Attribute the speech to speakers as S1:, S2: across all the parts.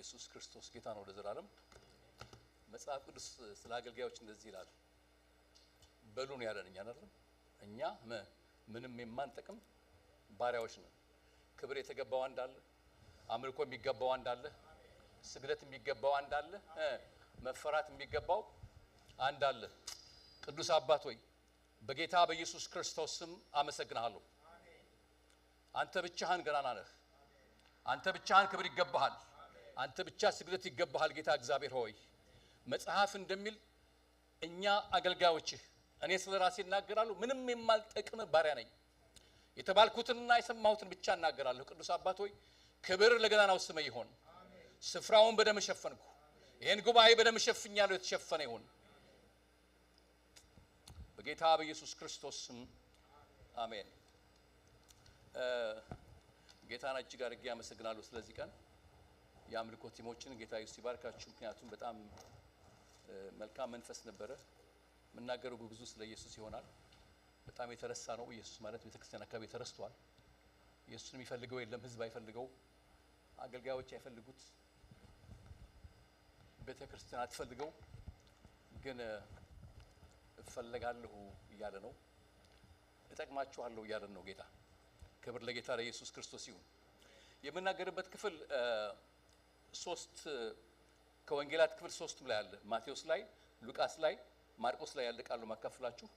S1: ኢየሱስ ክርስቶስ ጌታ ነው ለዘላለም መጽሐፍ ቅዱስ ስለ አገልጋዮች እንደዚህ ይላል በሉን ያለን እኛ አይደለም እኛ ምንም የማንጠቅም ባሪያዎች ነን ክብር የተገባው አንዳለ አምልኮ የሚገባው አንዳለ ስግደት የሚገባው አንዳለ መፈራት የሚገባው አንዳለ ቅዱስ አባት ሆይ በጌታ በኢየሱስ ክርስቶስ ስም አመሰግናለሁ አንተ ብቻህን ገናና ነህ አንተ ብቻህን ክብር ይገባሃል አንተ ብቻ ስግደት ይገባሃል ጌታ እግዚአብሔር ሆይ መጽሐፍ እንደሚል እኛ አገልጋዮችህ እኔ ስለራሴ እናገራለሁ ምንም የማልጠቅም ባሪያ ነኝ የተባልኩትና የሰማሁትን ብቻ እናገራለሁ ቅዱስ አባት ሆይ ክብር ለገናናው ስም ይሁን ስፍራውን በደም ሸፈንኩ ይሄን ጉባኤ በደም ሸፍኛለሁ የተሸፈነ ይሁን በጌታ በኢየሱስ ክርስቶስ ስም አሜን ጌታን እጅግ አድርጌ አመሰግናለሁ ስለዚህ ቀን የአምልኮ ቲሞችን ጌታ ኢየሱስ ይባርካችሁ ምክንያቱም በጣም መልካም መንፈስ ነበረ መናገሩ ብዙ ስለ ኢየሱስ ይሆናል በጣም የተረሳ ነው ኢየሱስ ማለት ቤተክርስቲያን አካባቢ ተረስቷል ኢየሱስን የሚፈልገው የለም ህዝብ አይፈልገው አገልጋዮች አይፈልጉት ቤተክርስቲያን አትፈልገው ግን እፈልጋለሁ እያለ ነው እጠቅማችኋለሁ እያለ ነው ጌታ ክብር ለጌታ ለኢየሱስ ክርስቶስ ይሁን የምናገርበት ክፍል 3 ከወንጌላት ክፍል 3 ላይ አለ ማቴዎስ ላይ ሉቃስ ላይ ማርቆስ ላይ ያለ ቃሉ ማካፈላችሁ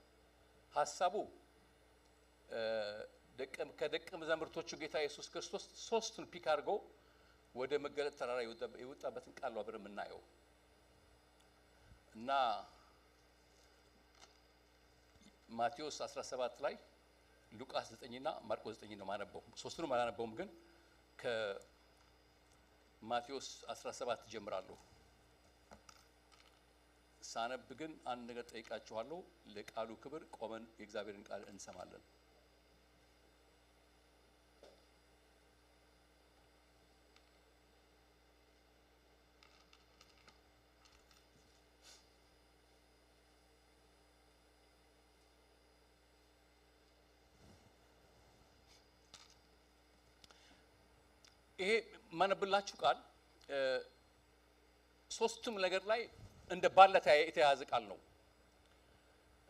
S1: ሐሳቡ ከደቀ መዛሙርቶቹ ጌታ ኢየሱስ ክርስቶስ 3ቱን ፒክ አድርጎ ወደ መገለጥ ተራራ የወጣበትን ቃሉ አብረን እናየው እና ማቴዎስ 17 ላይ ሉቃስ 9 እና ማርቆስ 9 ነው ማነበው 3ቱን ማላነበውም ግን ከማቴዎስ 17 ጀምራለሁ ሳነብ ግን አንድ ነገር ጠይቃችኋለሁ ለቃሉ ክብር ቆመን የእግዚአብሔርን ቃል እንሰማለን ይሄ ማነብላችሁ ቃል ሶስቱም ነገር ላይ እንደ ባላ የተያዘ ቃል ነው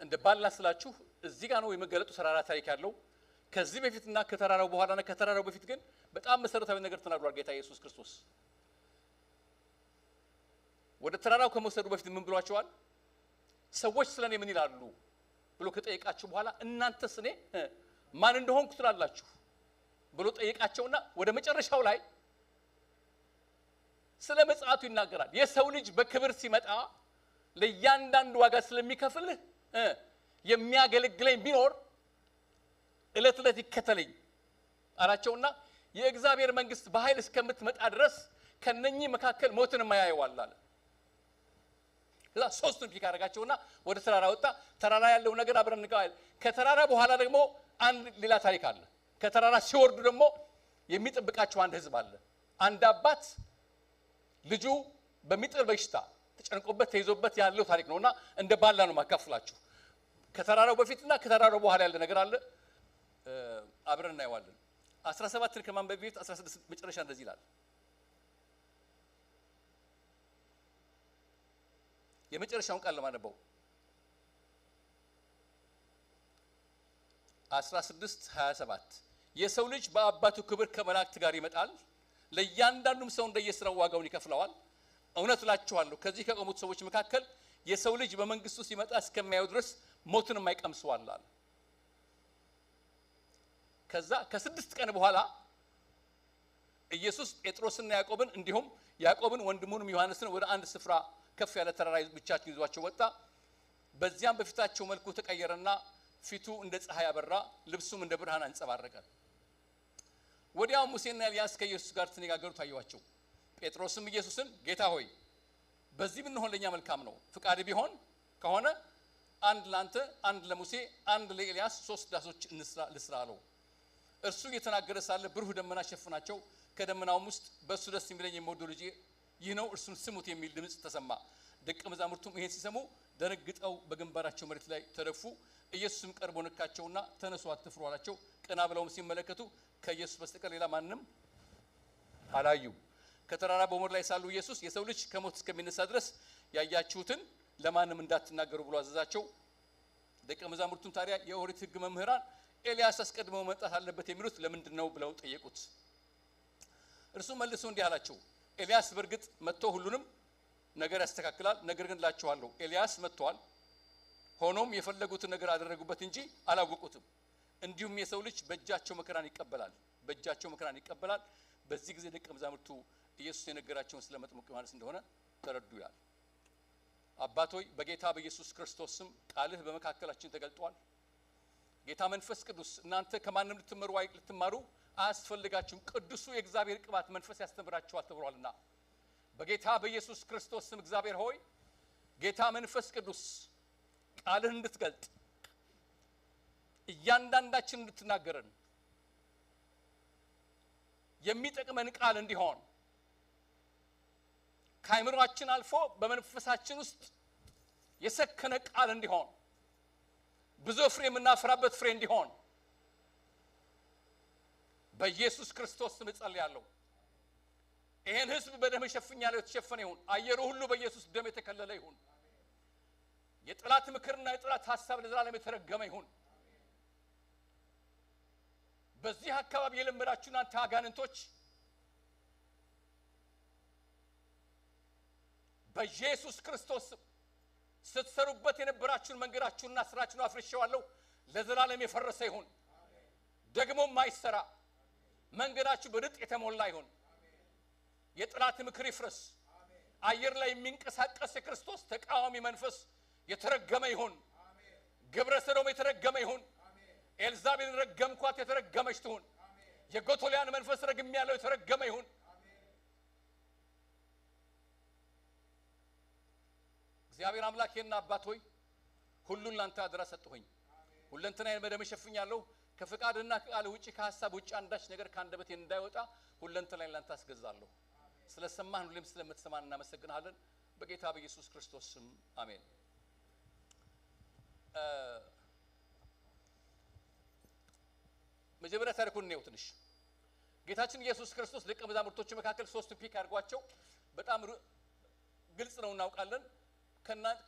S1: እንደ ባላ ስላችሁ እዚህ ጋር ነው የመገለጡ ተራራ ታሪክ ያለው ከዚህ በፊትና ከተራራው በኋላና ከተራራው በፊት ግን በጣም መሰረታዊ ነገር ተናግሯል ጌታ ኢየሱስ ክርስቶስ ወደ ተራራው ከመውሰዱ በፊት ምን ብሏቸዋል ሰዎች ስለኔ ምን ይላሉ ብሎ ከጠየቃችሁ በኋላ እናንተስ እኔ ማን እንደሆንኩ ትላላችሁ ብሎ ጠየቃቸውና ወደ መጨረሻው ላይ ስለ መጽሐቱ ይናገራል የሰው ልጅ በክብር ሲመጣ ለእያንዳንዱ ዋጋ ስለሚከፍል የሚያገለግለኝ ቢኖር እለት እለት ይከተለኝ አላቸውና የእግዚአብሔር መንግስት በኃይል እስከምትመጣ ድረስ ከነኚህ መካከል ሞትን የማያየዋል አለ ከዛ ሶስቱን ፒክ አደረጋቸውና ወደ ተራራ ወጣ ተራራ ያለው ነገር አብረን እንቀበል ከተራራ በኋላ ደግሞ አንድ ሌላ ታሪክ አለ ከተራራ ሲወርዱ ደግሞ የሚጠብቃቸው አንድ ህዝብ አለ አንድ አባት ልጁ በሚጥል በሽታ ተጨንቆበት ተይዞበት ያለው ታሪክ ነውና እንደ ባላ ነው ማካፈላችሁ ከተራራው በፊትና ከተራራው በኋላ ያለ ነገር አለ አብረን እናየዋለን 17 ከማንበብ በፊት 16 መጨረሻ እንደዚህ ይላል የመጨረሻውን ቃል ለማነበው 16:27 የሰው ልጅ በአባቱ ክብር ከመላእክት ጋር ይመጣል ለእያንዳንዱም ሰው እንደየሥራው ዋጋውን ይከፍለዋል እውነት እላችኋለሁ ከዚህ ከቆሙት ሰዎች መካከል የሰው ልጅ በመንግስቱ ሲመጣ እስከሚያየው ድረስ ሞትን የማይቀምሰዋል አለ ከዛ ከ6 ቀን በኋላ ኢየሱስ ጴጥሮስና ያዕቆብን እንዲሁም ያዕቆብን ወንድሙንም ዮሐንስን ወደ አንድ ስፍራ ከፍ ያለ ተራራ ብቻቸው ይዟቸው ወጣ በዚያም በፊታቸው መልኩ ተቀየረና ፊቱ እንደ ፀሐይ አበራ ልብሱም እንደ ብርሃን አንጸባረቀ ወዲያው ሙሴና ኤልያስ ከኢየሱስ ጋር ተነጋገሩ ታዩአቸው ጴጥሮስም ኢየሱስን ጌታ ሆይ በዚህ ብንሆን ለኛ መልካም ነው ፍቃድ ቢሆን ከሆነ አንድ ላንተ አንድ ለሙሴ አንድ ለኤልያስ 3 ዳሶች ልስራ አለው እርሱ እየተናገረ ሳለ ብሩህ ደመና ሸፈናቸው ከደመናውም ውስጥ በእሱ ደስ የሚለኝ የምወደው ልጄ ይህ ነው እርሱን ስሙት የሚል ድምጽ ተሰማ ደቀ መዛሙርቱም ይሄን ሲሰሙ ደረግጠው በግንባራቸው መሬት ላይ ተደፉ ኢየሱስም ቀርቦ ነካቸውና ተነሱ አትፍሩ አላቸው ቀና ብለውም ሲመለከቱ ከኢየሱስ በስተቀር ሌላ ማንንም አላዩ ከተራራ በመውረድ ላይ ሳሉ ኢየሱስ የሰው ልጅ ከሞት እስከሚነሳ ድረስ ያያችሁትን ለማንም እንዳትናገሩ ብሎ አዘዛቸው። ደቀ መዛሙርቱን ታዲያ የኦሪት ሕግ መምህራን ኤልያስ አስቀድሞ መምጣት አለበት የሚሉት ለምንድነው ብለው ጠየቁት። እርሱ መልሶ እንዲህ አላቸው፣ ኤልያስ በርግጥ መጥቶ ሁሉንም ነገር ያስተካክላል። ነገር ግን እላችኋለሁ ኤልያስ መጥቷል፣ ሆኖም የፈለጉትን ነገር አደረጉበት እንጂ አላወቁትም። እንዲሁም የሰው ልጅ በእጃቸው መከራን ይቀበላል። በዚህ ጊዜ ደቀ መዛሙርቱ ኢየሱስ የነገራቸውን ስለ መጥምቁ ዮሐንስ እንደሆነ ተረዱ ይላል። አባቶይ በጌታ በኢየሱስ ክርስቶስ ስም ቃልህ በመካከላችን ተገልጧል። ጌታ መንፈስ ቅዱስ እናንተ ከማንም ልትማሩ አያስፈልጋችሁም፣ ቅዱሱ የእግዚአብሔር ቅባት መንፈስ ያስተምራችኋል ተብሏልና በጌታ በኢየሱስ ክርስቶስ ስም እግዚአብሔር ሆይ ጌታ መንፈስ ቅዱስ ቃልህን እንድትገልጥ እያንዳንዳችን እንድትናገረን የሚጠቅመን ቃል እንዲሆን ከአይምሮአችን አልፎ በመንፈሳችን ውስጥ የሰከነ ቃል እንዲሆን ብዙ ፍሬ የምናፈራበት ፍሬ እንዲሆን በኢየሱስ ክርስቶስ ስም ጸልያለሁ። ይሄን ህዝብ በደም ሸፍኛለሁ፣ የተሸፈነ ይሁን። አየሩ ሁሉ በኢየሱስ ደም የተከለለ ይሁን። የጥላት ምክርና የጥላት ሐሳብ ለዘላለም የተረገመ ይሁን። በዚህ አካባቢ የለመዳችሁ እናንተ አጋንንቶች በኢየሱስ ክርስቶስ ስትሰሩበት የነበራችሁን መንገዳችሁንና ስራችሁን አፍርሼዋለሁ። ለዘላለም የፈረሰ ይሁን፣ ደግሞ ማይሰራ መንገዳችሁ በድጥ የተሞላ ይሁን። የጥላት ምክር ይፍረስ። አየር ላይ የሚንቀሳቀስ የክርስቶስ ተቃዋሚ መንፈስ የተረገመ ይሁን። ግብረ ሰዶም የተረገመ ይሁን። ኤልዛቤልን ረገምኳት፣ የተረገመች ትሁን። የጎቶሊያን መንፈስ ረግሜያለሁ፣ የተረገመ ይሁን። እግዚአብሔር አምላኬና አባት ሆይ ሁሉን ላንተ አደራ ሰጥሁኝ። ሁለንተናዬን በደም ሸፍኛለሁ። ከፈቃድና ከቃል ውጪ ከሐሳብ ውጪ አንዳች ነገር ካንደበቴ እንዳይወጣ ሁለንተናዬን ላንተ አስገዛለሁ። ስለሰማህን ሁሌም ስለምትሰማን እናመሰግናለን። በጌታ በኢየሱስ ክርስቶስ ስም አሜን። መጀመሪያ ታሪኩን ነው ትንሽ ጌታችን ኢየሱስ ክርስቶስ ደቀ መዛሙርቶቹ መካከል ሶስት ፒክ አድርጓቸው በጣም ግልጽ ነው እናውቃለን።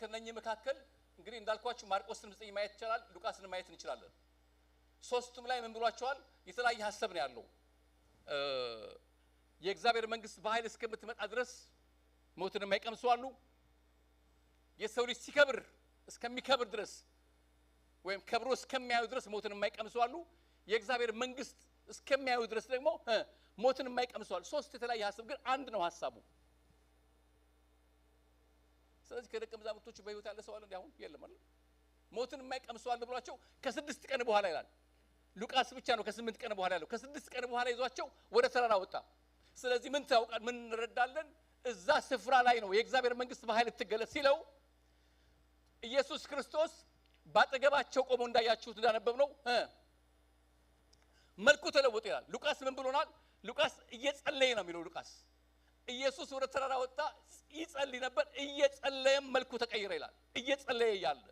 S1: ከነኚህ መካከል እንግዲህ እንዳልኳችሁ ማርቆስን 9 ማየት ይችላል፣ ሉቃስን ማየት እንችላለን። ሶስቱም ላይ ምን ብሏቸዋል? የተለያየ ሐሳብ ነው ያለው። የእግዚአብሔር መንግስት በኃይል እስከምትመጣ ድረስ ሞትን የማይቀምሱ አሉ። የሰው ልጅ ሲከብር እስከሚከብር ድረስ ወይም ከብሮ እስከሚያዩ ድረስ ሞትን የማይቀምሱ አሉ። የእግዚአብሔር መንግስት እስከሚያዩ ድረስ ደግሞ ሞትን የማይቀምሱ አሉ። ሶስት የተለያየ ሐሳብ ግን አንድ ነው ሐሳቡ። ስለዚህ ከደቀ መዛሙርቶቹ በህይወት ያለ ሰው አለ እንዴ? አሁን የለም አይደል? ሞትን የማይቀምሱ አለ ብሏቸው ከ6 ቀን በኋላ ይላል። ሉቃስ ብቻ ነው ከ8 ቀን በኋላ ያለው። ከ6 ቀን በኋላ ይዟቸው ወደ ተራራ ወጣ። ስለዚህ ምን ታውቃል? ምን እንረዳለን? እዛ ስፍራ ላይ ነው የእግዚአብሔር መንግስት በኃይል ትገለጽ ሲለው ኢየሱስ ክርስቶስ ባጠገባቸው ቆሞ እንዳያችሁት እንዳነበብነው መልኩ ተለወጠ ይላል። ሉቃስ ምን ብሎናል? ሉቃስ እየጸለየ ነው የሚለው ሉቃስ። ኢየሱስ ወደ ተራራ ወጣ፣ ይጸልይ ነበር። እየጸለየም መልኩ ተቀየረ ይላል። እየጸለየ ያለ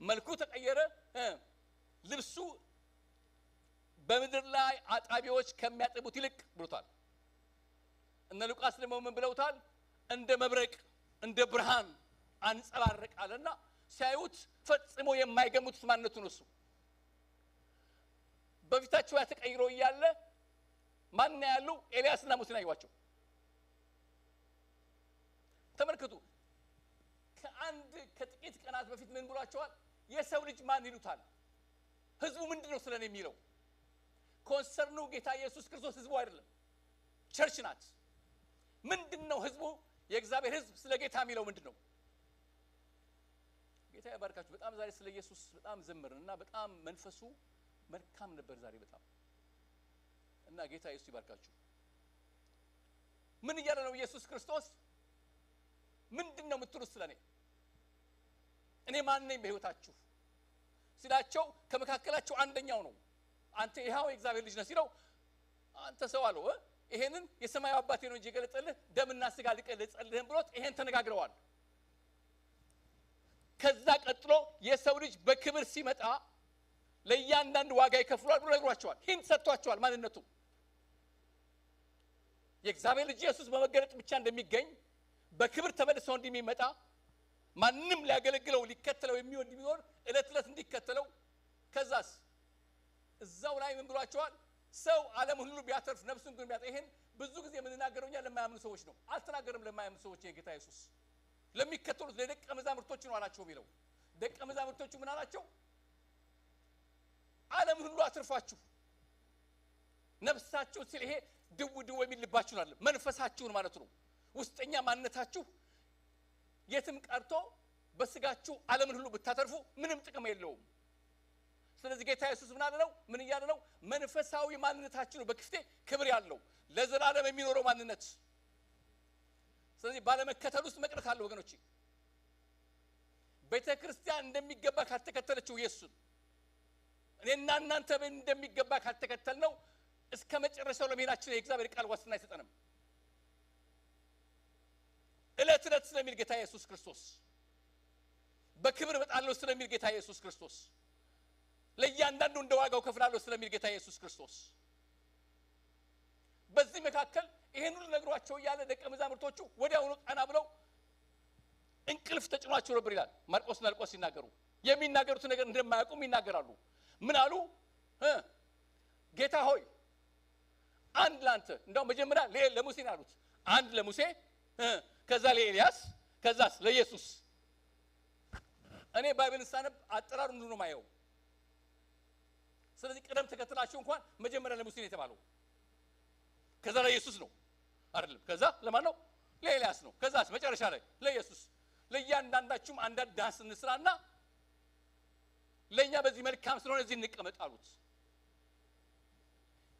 S1: መልኩ ተቀየረ። ልብሱ በምድር ላይ አጣቢዎች ከሚያጠቡት ይልቅ ብሎታል። እነ ሉቃስ ደግሞ ምን ብለውታል? እንደ መብረቅ እንደ ብርሃን አንጸባረቃለና ሲያዩት ፈጽሞ የማይገምቱት ማንነቱ ነው እሱ። በፊታቸው ያተቀይሮ እያለ ማን ያሉ? ኤልያስና ሙሴን አዩዋቸው። ተመልከቱ። ከጥቂት ቀናት በፊት ምን ብሏቸዋል? የሰው ልጅ ማን ይሉታል? ህዝቡ ምንድነው ስለኔ የሚለው? ኮንሰርኑ ጌታ ኢየሱስ ክርስቶስ ህዝቡ አይደለም፣ ቸርች ናት። ምንድነው ህዝቡ? የእግዚአብሔር ህዝብ ስለ ጌታ የሚለው ምንድነው? ጌታ ይባርካችሁ። በጣም ዛሬ ስለ ኢየሱስ በጣም ዘመርንና በጣም መንፈሱ መልካም ነበር ዛሬ በጣም እና ጌታ ኢየሱስ ይባርካችሁ። ምን እያለ ነው ኢየሱስ ክርስቶስ? ምንድነው የምትሉት ስለኔ? እኔ ማን ነኝ በህይወታችሁ ሲላቸው ከመካከላቸው አንደኛው ነው አንተ ይሄው የእግዚአብሔር ልጅ ነህ ሲለው አንተ ሰው አለው ይሄንን የሰማያዊ አባቴ ነው እንጂ ገለጸልህ ደምና ስጋ ሊቀልጽልህም ብሎት ይሄን ተነጋግረዋል። ከዛ ቀጥሎ የሰው ልጅ በክብር ሲመጣ ለእያንዳንዱ ዋጋ ይከፍሏል ብሎ ነግሯቸዋል። ሂንት ሰጥቷቸዋል ማንነቱ። የእግዚአብሔር ልጅ ኢየሱስ በመገለጥ ብቻ እንደሚገኝ በክብር ተመልሶ እንደሚመጣ ማንንም ሊያገለግለው ሊከተለው የሚወድ ቢሆን እለት እንዲከተለው ከዛስ እዛው ላይ ምን ብሏቸዋል ሰው ዓለም ሁሉ ቢያተርፍ ነፍሱን ግን ቢያጣ ይሄን ብዙ ጊዜ የምንናገረው እኛ ለማያምኑ ሰዎች ነው አልተናገርም ለማያምኑ ሰዎች የጌታ ኢየሱስ ለሚከተሉት ለደቀ መዛሙርቶቹ ነው አላቸው የሚለው ደቀ መዛሙርቶቹ ምን አላቸው ዓለም ሁሉ አትርፋችሁ ነፍሳችሁ ሲል ይሄ ድው የሚልባችሁ አለ መንፈሳችሁን ማለት ነው ውስጠኛ ማንነታችሁ የትም ቀርቶ በስጋችሁ ዓለምን ሁሉ ብታተርፉ ምንም ጥቅም የለውም ስለዚህ ጌታ ኢየሱስ ምን አለ ነው ምን ይያለ ነው መንፈሳዊ ማንነታችሁ ነው በክፍቴ ክብር ያለው ለዘላለም የሚኖረው ማንነት ስለዚህ ባለመከተል ውስጥ መቅረት አለ ወገኖች ቤተክርስቲያን እንደሚገባ ካልተከተለችው ኢየሱስ እኔና እናንተ እንደሚገባ ካልተከተል ነው እስከ መጨረሻው ለመሄዳችን የእግዚአብሔር ቃል ዋስትና አይሰጠንም እለት ስለሚል ጌታ ኢየሱስ ክርስቶስ በክብር መጣለው ስለሚል ጌታ ኢየሱስ ክርስቶስ ለእያንዳንዱ እንደዋጋው ከፍላለሁ ስለሚል ጌታ ኢየሱስ ክርስቶስ በዚህ መካከል ይሄን ሁሉ ነግሯቸው ያለ ደቀ መዛሙርቶቹ ወዲያውኑ ቀና ብለው እንቅልፍ ተጭኗቸው ነበር ይላል ማርቆስና ሉቃስ ሲናገሩ የሚናገሩት ነገር እንደማያውቁም ይናገራሉ ምን አሉ ጌታ ሆይ አንድ ላንተ እንደው መጀመሪያ ለሙሴ አሉት አንድ ለሙሴ ከዛ ለኤልያስ ከዛስ ለኢየሱስ እኔ ባይብልን ሳነብ አጠራሩ ምንድን ነው ማየው ስለዚህ ቀደም ተከትላችሁ እንኳን መጀመሪያ ለሙሴ ነው የተባለው ከዛ ለኢየሱስ ነው አይደለም ከዛ ለማን ነው ለኤልያስ ነው ከዛስ መጨረሻ ላይ ለኢየሱስ ለእያንዳንዳችሁም አንዳንድ ዳንስ እንስራና ለኛ በዚህ መልካም ስለሆነ እዚህ እንቀመጥ አሉት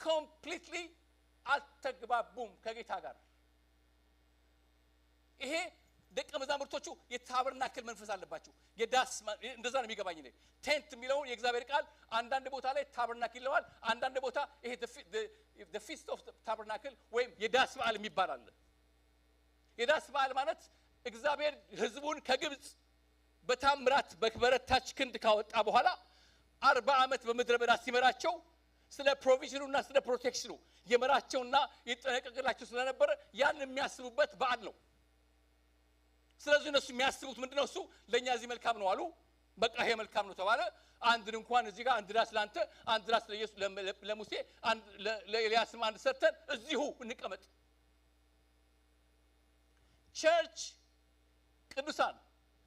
S1: ኮምፕሊትሊ አልተግባቡም ከጌታ ጋር ይሄ ደቀ መዛሙርቶቹ የታበርናክል መንፈስ አለባቸው የዳስ እንደዛ ነው የሚገባኝ ነው ቴንት የሚለው የእግዚአብሔር ቃል አንዳንድ ቦታ ላይ ታበርናክል ይለዋል አንዳንድ ቦታ ይሄ the feast of the tabernacle ወይም የዳስ በዓል የሚባል አለ የዳስ በዓል ማለት እግዚአብሔር ህዝቡን ከግብጽ በታምራት በበረታች ክንድ ካወጣ በኋላ 40 ዓመት በመድረ በዳ ሲመራቸው ስለ ፕሮቪዥኑና ስለ ፕሮቴክሽኑ የመራቸውና ይጠነቀቅላቸው ስለነበረ ያን የሚያስቡበት በዓል ነው ስለዚህ እነሱ የሚያስቡት ምንድነው እሱ ለኛ እዚህ መልካም ነው አሉ በቃ ይሄ መልካም ነው ተባለ አንድ እንኳን እዚህ ጋር አንድ ራስ ላንተ አንድ ራስ ለኢየሱስ ለሙሴ አንድ ለኤልያስም አንድ ሰተን እዚሁ እንቀመጥ ቸርች ቅዱሳን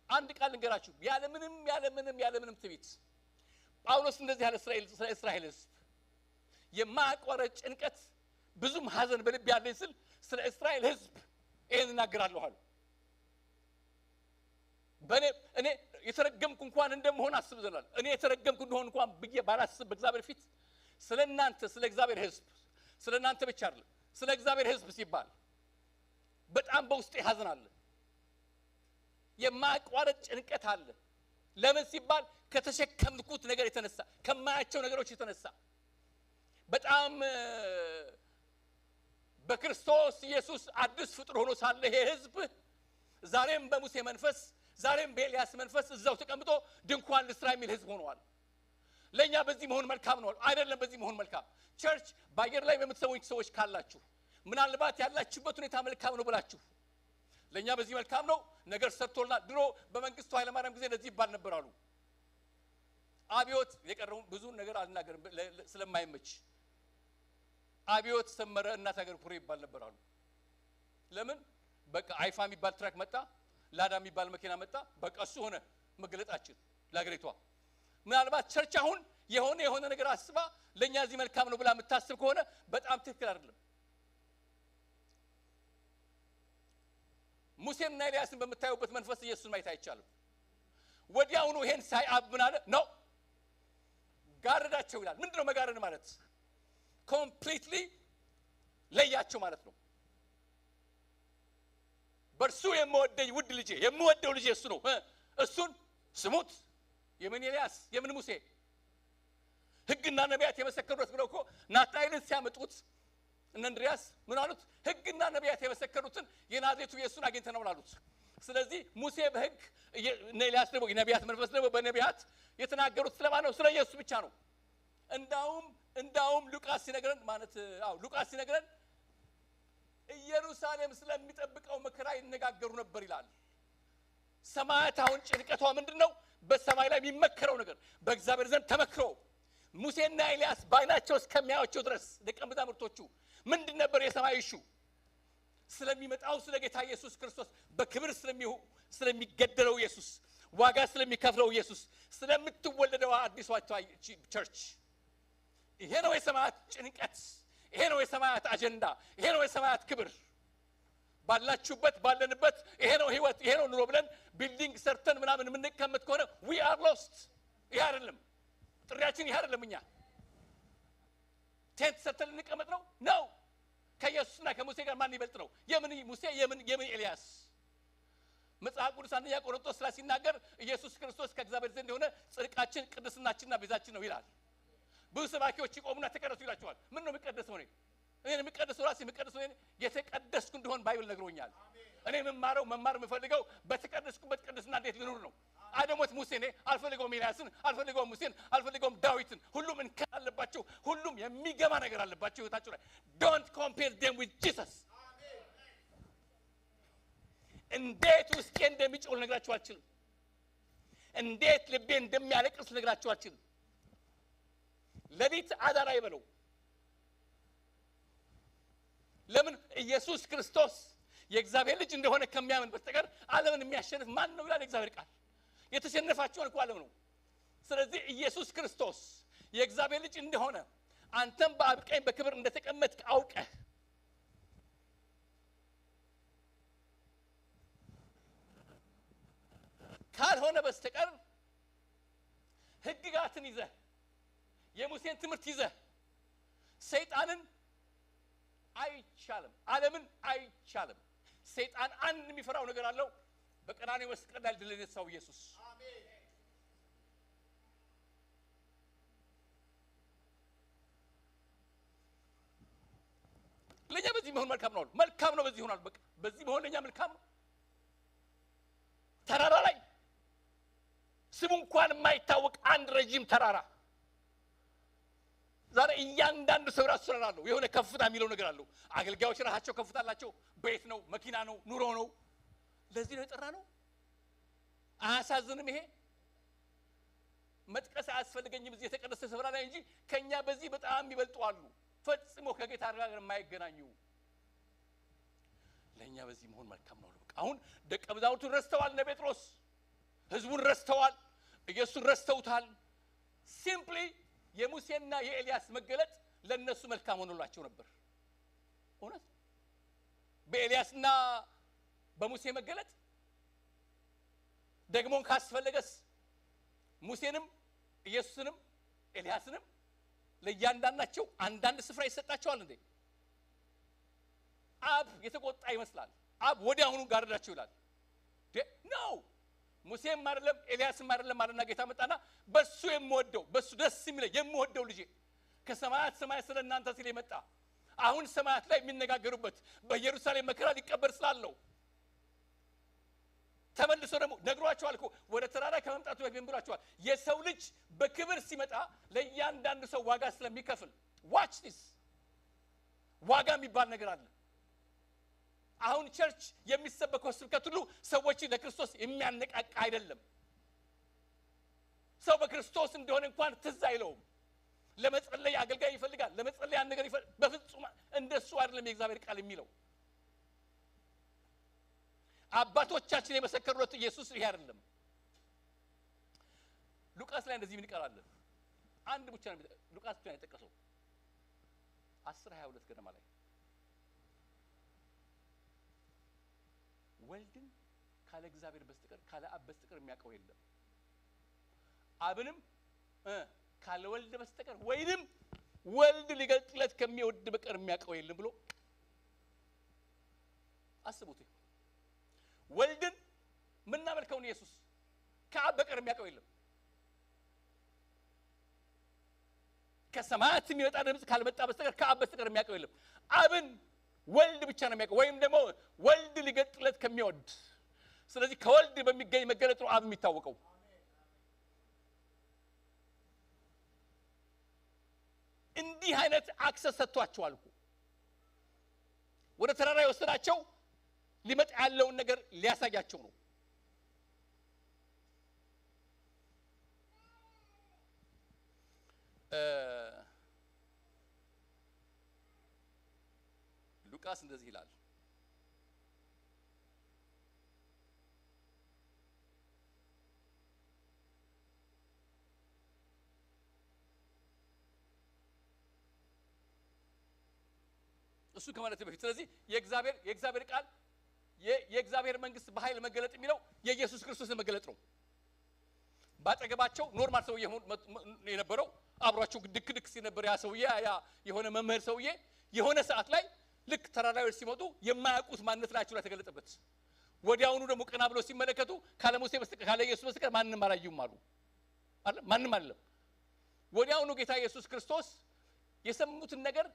S1: አንድ ቃል እንገራችሁ ያለምንም ትዕቢት ጳውሎስ እንደዚህ ያለ እስራኤል ህዝብ የማያቋርጥ ጭንቀት ብዙም ሐዘን በልብ ያለኝ ስል ስለ እስራኤል ህዝብ ይሄን እናገራለሁ አሉ እኔ የተረገምኩ እንኳን እንደምሆን አስብ ዘላል እኔ የተረገምኩ እንደሆን እንኳን ብዬ ባላስብ በእግዚአብሔር ፊት ስለናንተ ስለ እግዚአብሔር ህዝብ ስለናንተ ብቻ አይደለም ስለ እግዚአብሔር ህዝብ ሲባል በጣም በውስጤ ሐዘን አለ የማያቋርጥ ጭንቀት አለ ለምን ሲባል ከተሸከምኩት ነገር የተነሳ ከማያቸው ነገሮች የተነሳ በጣም በክርስቶስ ኢየሱስ አዲስ ፍጡር ሆኖ ሳለ ይሄ ህዝብ ዛሬም በሙሴ መንፈስ ዛሬም በኤልያስ መንፈስ እዛው ተቀምጦ ድንኳን ልስራ የሚል ህዝብ ሆኗል ለኛ በዚህ መሆን መልካም ነው አይደለም በዚህ መሆን መልካም ቸርች ባየር ላይ በመተሰውኝ ሰዎች ካላችሁ ምናልባት ያላችሁበት ሁኔታ መልካም ነው ብላችሁ ለኛ በዚህ መልካም ነው ነገር ሰርቶልና ድሮ በመንግስቱ ኃይለ ማርያም ጊዜ እንደዚህ ይባል ነበር አሉ አብዮት የቀረው ብዙ ነገር አልናገርም ስለማይመች አብዮት ሰመረ እናት ሀገር ፑሪ ይባል ነበር አሉ ለምን በቃ አይፋ የሚባል ትራክ መጣ ላዳ የሚባል መኪና መጣ በቃ እሱ ሆነ መገለጣችን ለሀገሪቷ ምናልባት ቸርች አሁን የሆነ ነገር አስባ ለኛ እዚህ መልካም ነው ብላ የምታስብ ከሆነ በጣም ትክክል አይደለም ሙሴና ኤልያስን በመታዩበት መንፈስ ኢየሱስን ማየት አይቻልም ወዲያውኑ ይሄን ሳይአብን አለ ነው ጋርዳቸው ይላል ምንድነው መጋረድ ማለት ኮምፕሊትሊ ለያቸው ማለት ነው በርሱ የምወደኝ ውድ ልጄ የምወደው ልጄ እሱ ነው እሱን ስሙት የምን ኤልያስ የምን ሙሴ ህግና ነቢያት የመሰከሩት ብለው እኮ ናታይልን ሲያመጡት እነ እንድሪያስ ምን አሉት ህግና ነቢያት የመሰከሩትን የናዝሬቱ ኢየሱስን አግኝተናል አሉት ስለዚህ ሙሴ በህግ ኤልያስ ደግሞ የነቢያት መንፈስ ደግሞ በነቢያት የተናገሩት ስለማን ነው ስለ ኢየሱስ ብቻ ነው እንዳውም ሉቃስ ሲነግረን ማለት ሉቃስ ሲነግረን ኢየሩሳሌም ስለሚጠብቀው መከራ ይነጋገሩ ነበር ይላል። ሰማያት አሁን ጭንቀቷ ምንድነው? በሰማይ ላይ የሚመከረው ነገር በእግዚአብሔር ዘንድ ተመክሮ ሙሴና ኤልያስ ባይናቸው እስከሚያዩቸው ድረስ ደቀ መዛሙርቶቹ ምንድን ነበር የሰማይ ኢሹ? ስለሚመጣው ስለ ጌታ ኢየሱስ ክርስቶስ በክብር ስለሚገደለው ኢየሱስ ዋጋ ስለሚከፍለው ኢየሱስ ስለምትወለደው አዲሷ ቸርች። ይሄ ነው የሰማያት ጭንቀት፣ ይሄ ነው የሰማያት አጀንዳ፣ ይሄ ነው የሰማያት ክብር። ባላችሁበት ባለንበት ይሄ ነው ህይወት፣ ይሄ ነው ኑሮ ብለን ቢልዲንግ ሰርተን ምናምን የምንቀመጥ ከሆነ we are lost። ይሄ አይደለም ጥሪያችን፣ ይሄ አይደለም። እኛ ቴንት ሰርተን እንቀመጥ ነው። ከኢየሱስና ከሙሴ ጋር ማን ይበልጥ ነው? የምን ሙሴ የምን ኤልያስ? መጽሐፍ ቅዱስ አንደኛ ቆሮንቶስ ላይ ሲናገር ኢየሱስ ክርስቶስ ከእግዚአብሔር ዘንድ የሆነ ጽድቃችን ቅድስናችንና ቤዛችን ነው ይላል። ብዙ ሰባኪዎች ይቆሙና ተቀደሱ ይላቸዋል። ምን ነው የሚቀደሰው? እኔ የሚቀደሰው ራሴ የሚቀደሰው የተቀደስኩ እንደሆን ባይብል ነግሮኛል። እኔ መማር የምፈልገው በተቀደስኩበት ቅድስና እንዴት ልኑር ነው። አደሞት ሙሴ ነኝ አልፈልገውም፣ ኤልያስን አልፈልገውም፣ ሙሴን አልፈልገውም፣ ዳዊትን። ሁሉም እንከን አለባቸው፣ ሁሉም የሚገባ ነገር አለባቸው ህይወታቸው ላይ። ዶንት ኮምፔር them with Jesus። እንዴት ውስጤ እንደሚጮህ ልነግራችሁ አልችልም። እንዴት ልቤ እንደሚያለቅስ ልነግራችሁ አልችልም። ለሊት አዳራ ይበለው። ለምን? ኢየሱስ ክርስቶስ የእግዚአብሔር ልጅ እንደሆነ ከሚያምን በስተቀር ዓለምን የሚያሸንፍ ማን ነው ይላል እግዚአብሔር ቃል። የተሸነፋቸው እኮ ዓለም ነው። ስለዚህ ኢየሱስ ክርስቶስ የእግዚአብሔር ልጅ እንደሆነ አንተም በአብ ቀኝ በክብር እንደተቀመጥክ አውቀህ ካልሆነ በስተቀር ህግጋትን ይዘህ የሙሴን ትምህርት ይዘህ ሰይጣንን አይቻልም፣ ዓለምን አይቻልም። ሰይጣን አንድ የሚፈራው ነገር አለው፣ በቀራንዮ መስቀል ላይ ድል የነሳው ኢየሱስ። አሜን። ለኛ በዚህ መሆን መልካም ነው፣ በዚህ ይሆናል። በቃ በዚህ መሆን ለኛ መልካም ነው። ተራራ ላይ ስሙ እንኳን የማይታወቅ አንድ ረጅም ተራራ ዛሬ እያንዳንዱ ሰው ራሱ ስለራለው የሆነ ከፍታ የሚለው ነገር አለው። አገልጋዮች ራሳቸው ከፍታ አላቸው። ቤት ነው፣ መኪና ነው፣ ኑሮ ነው። ለዚህ ነው የጠራ ነው። አያሳዝንም? ይሄ መጥቀስ አያስፈልገኝም እዚህ የተቀደሰ ስፍራ ላይ እንጂ ከኛ በዚህ በጣም ይበልጡ አሉ፣ ፈጽሞ ከጌታ ጋር የማይገናኙ። ለኛ በዚህ መሆን መልካም ነው። በቃ አሁን ደቀ መዛሙርቱን ረስተዋል፣ እነ ጴጥሮስ ህዝቡን ረስተዋል፣ ኢየሱስን ረስተውታል። ሲምፕሊ የሙሴና የኤልያስ መገለጥ ለነሱ መልካም ሆኖላቸው ነበር። እውነት በኤልያስና በሙሴ መገለጥ ደግሞ ካስፈለገስ ሙሴንም ኢየሱስንም ኤልያስንም ለእያንዳንዳቸው አንዳንድ ስፍራ ይሰጣቸዋል እንዴ? አብ የተቆጣ ይመስላል። አብ ወዲያውኑ ጋርዳቸው ይላል ነው። ሙሴም አይደለም ኤልያስም አይደለም ማለትና ጌታ መጣና በሱ የምወደው በሱ ደስ የሚለኝ የምወደው ልጄ ከሰማያት ሰማይ ስለእናንተ ሲል የመጣ አሁን ሰማያት ላይ የሚነጋገሩበት በኢየሩሳሌም መከራ ሊቀበል ስላለው ተመልሶ ደግሞ ነግሯቸዋል እኮ ወደ ተራራ ከመምጣቱ በፊት ብሏቸዋል። የሰው ልጅ በክብር ሲመጣ ለእያንዳንዱ ሰው ዋጋ ስለሚከፍል ዋች ዲስ ዋጋ የሚባል ነገር አለ። አሁን ቸርች የሚሰበከው ስብከት ሁሉ ሰዎች ለክርስቶስ የሚያነቃቃ አይደለም። ሰው በክርስቶስ እንደሆነ እንኳን ትዝ አይለውም። ለመጸለይ አገልጋይ ይፈልጋል፣ ለመጸለይ አንድ ነገር ይፈልጋል። በፍጹም እንደሱ አይደለም የእግዚአብሔር ቃል የሚለው። አባቶቻችን የመሰከሩለት ኢየሱስ ይሄ አይደለም። ሉቃስ ላይ እንደዚህ ምን ይቀራል? አንድ ብቻ ነው ሉቃስ ብቻ ነው የጠቀሰው 10:22 ገደማ ላይ ወልድን ካለ እግዚአብሔር በስተቀር ካለ አብ በስተቀር የሚያውቀው የለም፣ አብንም ካለ ወልድ በስተቀር ወይንም ወልድ ሊገልጥለት ከሚወድ በቀር የሚያውቀው የለም ብሎ አስቡት። ወልድን ምናመልከውን ኢየሱስ ከአብ በቀር የሚያውቀው የለም። ከሰማያት የሚወጣ ድምጽ ካልመጣ በስተቀር ከአብ በስተቀር የሚያውቀው የለም። አብን ወልድ ብቻ ነው የሚያውቀው፣ ወይም ደግሞ ወልድ ሊገልጥለት ከሚወድ። ስለዚህ ከወልድ በሚገኝ መገለጥ ነው አብ የሚታወቀው። እንዲህ አይነት አክሰስ ሰጥቷቸዋል እኮ ወደ ተራራ የወሰዳቸው ሊመጣ ያለውን ነገር ሊያሳያቸው ነው። ሉቃስ እንደዚህ ይላል። እሱ ከማለት በፊት ስለዚህ የእግዚአብሔር ቃል የእግዚአብሔር መንግስት በኃይል መገለጥ የሚለው የኢየሱስ ክርስቶስን መገለጥ ነው። ባጠገባቸው ኖርማል ሰውዬ የነበረው አብሯቸው ድክ ሲነበር ያ ሰውዬ ያ የሆነ መምህር ሰውዬ የሆነ ሰዓት ላይ ልክ ተራራዎች ሲመጡ የማያውቁት ማንነት ላቸው ላይ ተገለጠበት። ወዲያውኑ ደግሞ ቀና ብለው ሲመለከቱ ካለ ሙሴ በስተቀር ካለ ኢየሱስ በስተቀር ማንንም አላዩም አሉ አይደል? ማንንም አይደለም። ወዲያውኑ ጌታ ኢየሱስ ክርስቶስ የሰሙትን ነገር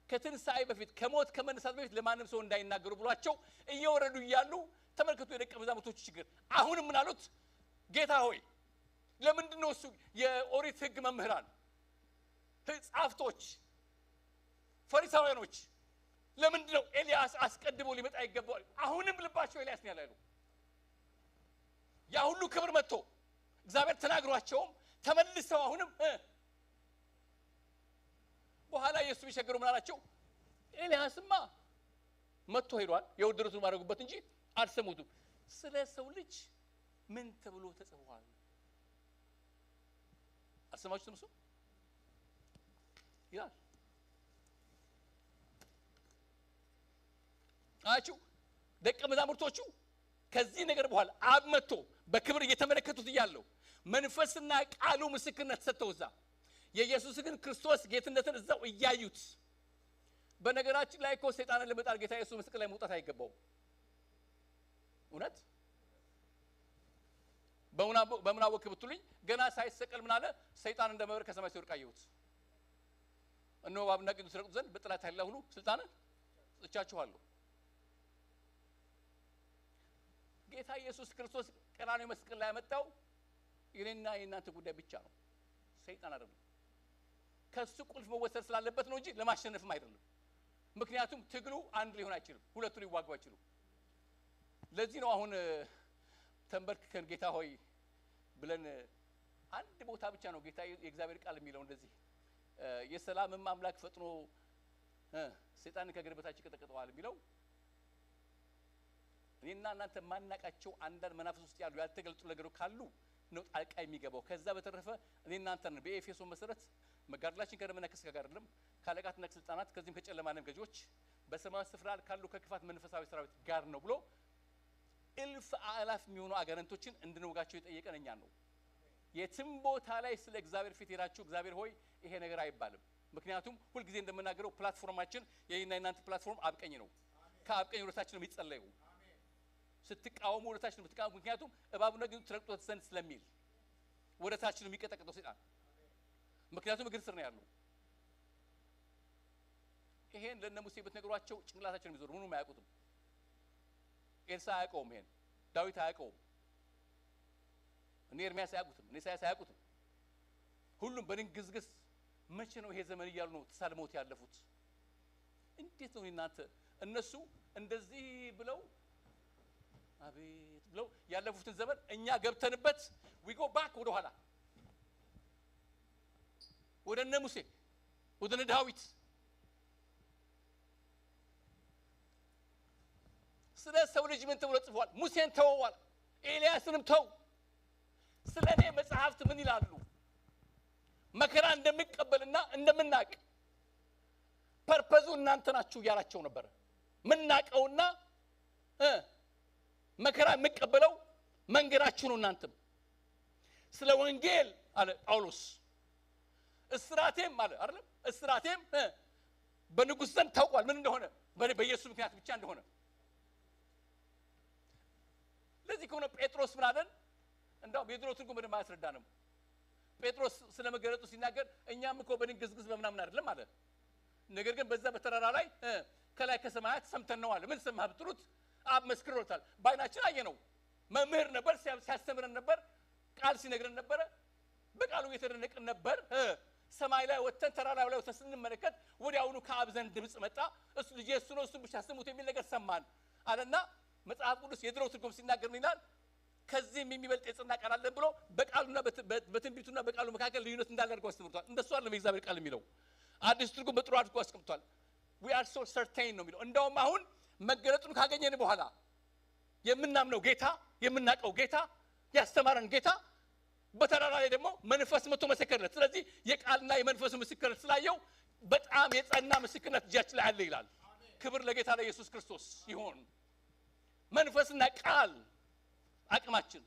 S1: ከትንሳኤ በፊት ከሞት ከመነሳት በፊት ለማንም ሰው እንዳይናገሩ ብሏቸው እየወረዱ እያሉ ተመልከቱ የደቀ መዛሙርቶቹ ችግር። አሁንም ምን አሉት? ጌታ ሆይ ለምንድን ነው እሱ የኦሪት ሕግ መምህራን ጻፍቶች ፈሪሳውያኖች ለምንድን ነው ኤልያስ አስቀድሞ ሊመጣ ይገባዋል? አሁንም ልባቸው ኤልያስ ነው ያለው። ያ ሁሉ ክብር መጥቶ እግዚአብሔር ተናግሯቸውም ተመልሰው አሁንም በኋላ ኢየሱስ ቢቸገሩ ምን አላቸው? ኤልያስማ መጥቶ ሄዷል የወደዱትን ማድረጉበት እንጂ አልሰሙትም። ስለ ሰው ልጅ ምን ተብሎ ተጽፏል? አልሰማችሁትም? እሱ ይላል አያችሁ። ደቀ መዛሙርቶቹ ከዚህ ነገር በኋላ አብ መጥቶ በክብር እየተመለከቱት እያለው መንፈስና ቃሉ ምስክርነት ሰጥተው እዛ የኢየሱስ ግን ክርስቶስ ጌትነትን እዛው እያዩት። በነገራችን ላይ እኮ ሰይጣንን ለመጣል ጌታ ኢየሱስ መስቀል ላይ መውጣት አይገባውም። እውነት በምን አወክ ብትሉኝ ገና ሳይሰቀል ምን አለ? ሰይጣን እንደ መብረቅ ከሰማይ ሲወድቅ አየሁት። እነሆ እባብና ጊንጡን ትረግጡ ዘንድ በጠላት ኃይል ሁሉ ስልጣንን ሰጥቻችኋለሁ። ጌታ ኢየሱስ ክርስቶስ ቀራንዮ መስቀል ላይ ያመጣው የኔና የእናንተ ጉዳይ ብቻ ነው፣ ሰይጣን አይደለም። ከሱ ቁልፍ መወሰድ ስላለበት ነው እንጂ ለማሸነፍም አይደለም። ምክንያቱም ትግሉ አንድ ሊሆን አይችልም፣ ሁለቱ ሊዋጉ አይችሉም። ለዚህ ነው አሁን ተንበርክከን ጌታ ሆይ ብለን አንድ ቦታ ብቻ ነው ጌታ የእግዚአብሔር ቃል የሚለው እንደዚህ የሰላምም አምላክ ፈጥኖ ሰይጣንን ከእግር በታች ይቀጠቅጠዋል የሚለው እኔና እናንተ ማናቃቸው አንዳንድ መናፍስት ውስጥ ያሉ ያልተገለጡ ነገሮች ካሉ ነው ጣልቃ የሚገባው። ከዛ በተረፈ እኔና እናንተ በኤፌሶን መሰረት መጋደላችን ከደምና ከሥጋ ጋር አይደለም፣ ካለቃትና ከስልጣናት ከዚህም ከጨለማ ዓለም ገዢዎች በሰማያዊ ስፍራ ካሉ ከክፋት መንፈሳዊ ሰራዊት ጋር ነው ብሎ እልፍ አእላፍ የሚሆኑ አጋንንቶችን እንድንወጋቸው የጠየቀን እኛን ነው። የትም ቦታ ላይ ስለ እግዚአብሔር ፊት ሄዳችሁ እግዚአብሔር ሆይ ይሄ ነገር አይባልም። ምክንያቱም ሁልጊዜ እንደምናገረው ፕላትፎርማችን የኔና የናንተ ፕላትፎርም አብቀኝ ነው። ከአብቀኝ ወደታችን ነው የሚጸለየው። ስትቃወሙ ወደታችን ነው የምትቃወሙ። ምክንያቱም እባቡና ጊንጡን ትረግጡት ዘንድ ስለሚል ወደታችን ነው የሚቀጠቅጠው ሰይጣን። ምክንያቱም እግር ስር ነው ያለው። ይሄን ለእነ ሙሴ ብትነግሯቸው ጭንቅላታቸው ነው የሚዞሩ፣ ምኑም አያውቁትም። ኤልሳ አያውቀውም፣ ይሄን ዳዊት አያውቀውም፣ እነ ኤርምያስ አያውቁትም፣ እነ ኢሳያስ አያውቁትም። ሁሉም በድንግዝግዝ መቼ ነው ይሄ ዘመን እያሉ ነው ተሳልመውት ያለፉት። እንዴት ነው እናንተ እነሱ እንደዚህ ብለው አቤት ብለው ያለፉትን ዘመን እኛ ገብተንበት we go back ወደ ኋላ ወደ እነ ሙሴ ወደ እነ ዳዊት ስለ ሰው ልጅ ምን ተብሎ ጽፏል? ሙሴን ተወዋል፣ ኤልያስንም ተው። ስለኔ መጽሐፍት ምን ይላሉ? መከራ እንደሚቀበልና እንደምናቅ ፐርፐዙ እናንተ ናችሁ ያላቸው ነበር። ምናቀውና መከራ የሚቀበለው መንገራችሁ ነው። እናንተም ስለ ወንጌል አለ ጳውሎስ እስራቴም አለ አይደል? እስራቴም በንጉሥ ዘንድ ታውቋል ምን እንደሆነ በኢየሱስ ምክንያት ብቻ እንደሆነ። ለዚህ ከሆነ ጴጥሮስ ምን አለን? እንዳው የድሮ ትርጉም ምንም አያስረዳንም። ጴጥሮስ ስለመገለጡ ሲናገር እኛም እኮ በድንግዝግዝ በምናምን አይደለም አለ። ነገር ግን በዛ በተራራ ላይ ከላይ ከሰማያት ሰምተን ነው አለ። ምን ሰማህ ብትሉት አብ መስክሮታል፣ ባይናችን አየነው። መምህር ነበር፣ ሲያስተምረን ነበር፣ ቃል ሲነግረን ነበር፣ በቃሉ እየተደነቅን ነበር። ሰማይ ላይ ወተን ተራራው ላይ ወተን ስንመለከት ወዲያውኑ ከአብ ዘንድ ድምጽ መጣ እሱ ልጅ እሱ ነው እሱ ብቻ ስሙት የሚል ነገር ሰማን አለና መጽሐፍ ቅዱስ የድሮው ትርጉም ሲናገር ምን ይላል ከዚህም የሚበልጥ የጸና ቃል አለ ብሎ በቃሉና በትንቢቱና በቃሉ መካከል ልዩነት እንዳደረገው አስተምሯል እንደሱ አይደለም የእግዚአብሔር ቃል የሚለው አዲስ ትርጉም በጥሩ አድርጎ አስቀምጧል we are so certain ነው የሚለው እንደውም አሁን መገለጡን ካገኘን በኋላ የምናምነው ጌታ የምናቀው ጌታ ያስተማረን ጌታ በተራራ ላይ ደግሞ መንፈስ መጥቶ መሰከረለት ስለዚህ የቃልና የመንፈስ ምስክርነት ስላየው በጣም የጸና ምስክርነት እጃችን ላይ አለ ይላል ክብር ለጌታ ለኢየሱስ ክርስቶስ ይሁን መንፈስና ቃል አቅማችን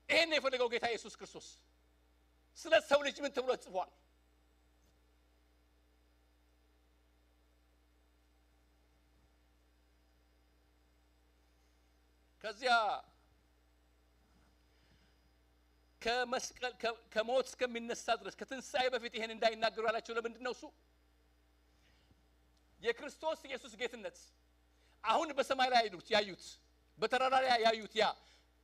S1: ይሄን የፈለገው ጌታ ኢየሱስ ክርስቶስ ስለ ሰው ልጅ ምን ተብሎ ጽፏል ከዚያ ከመስቀል ከሞት እስከሚነሳ ድረስ ከትንሳኤ በፊት ይሄን እንዳይናገሩ ያላቸው ለምንድን ነው እሱ የክርስቶስ ኢየሱስ ጌትነት አሁን በሰማይ ላይ ያዩት በተራራ ላይ ያዩት ያ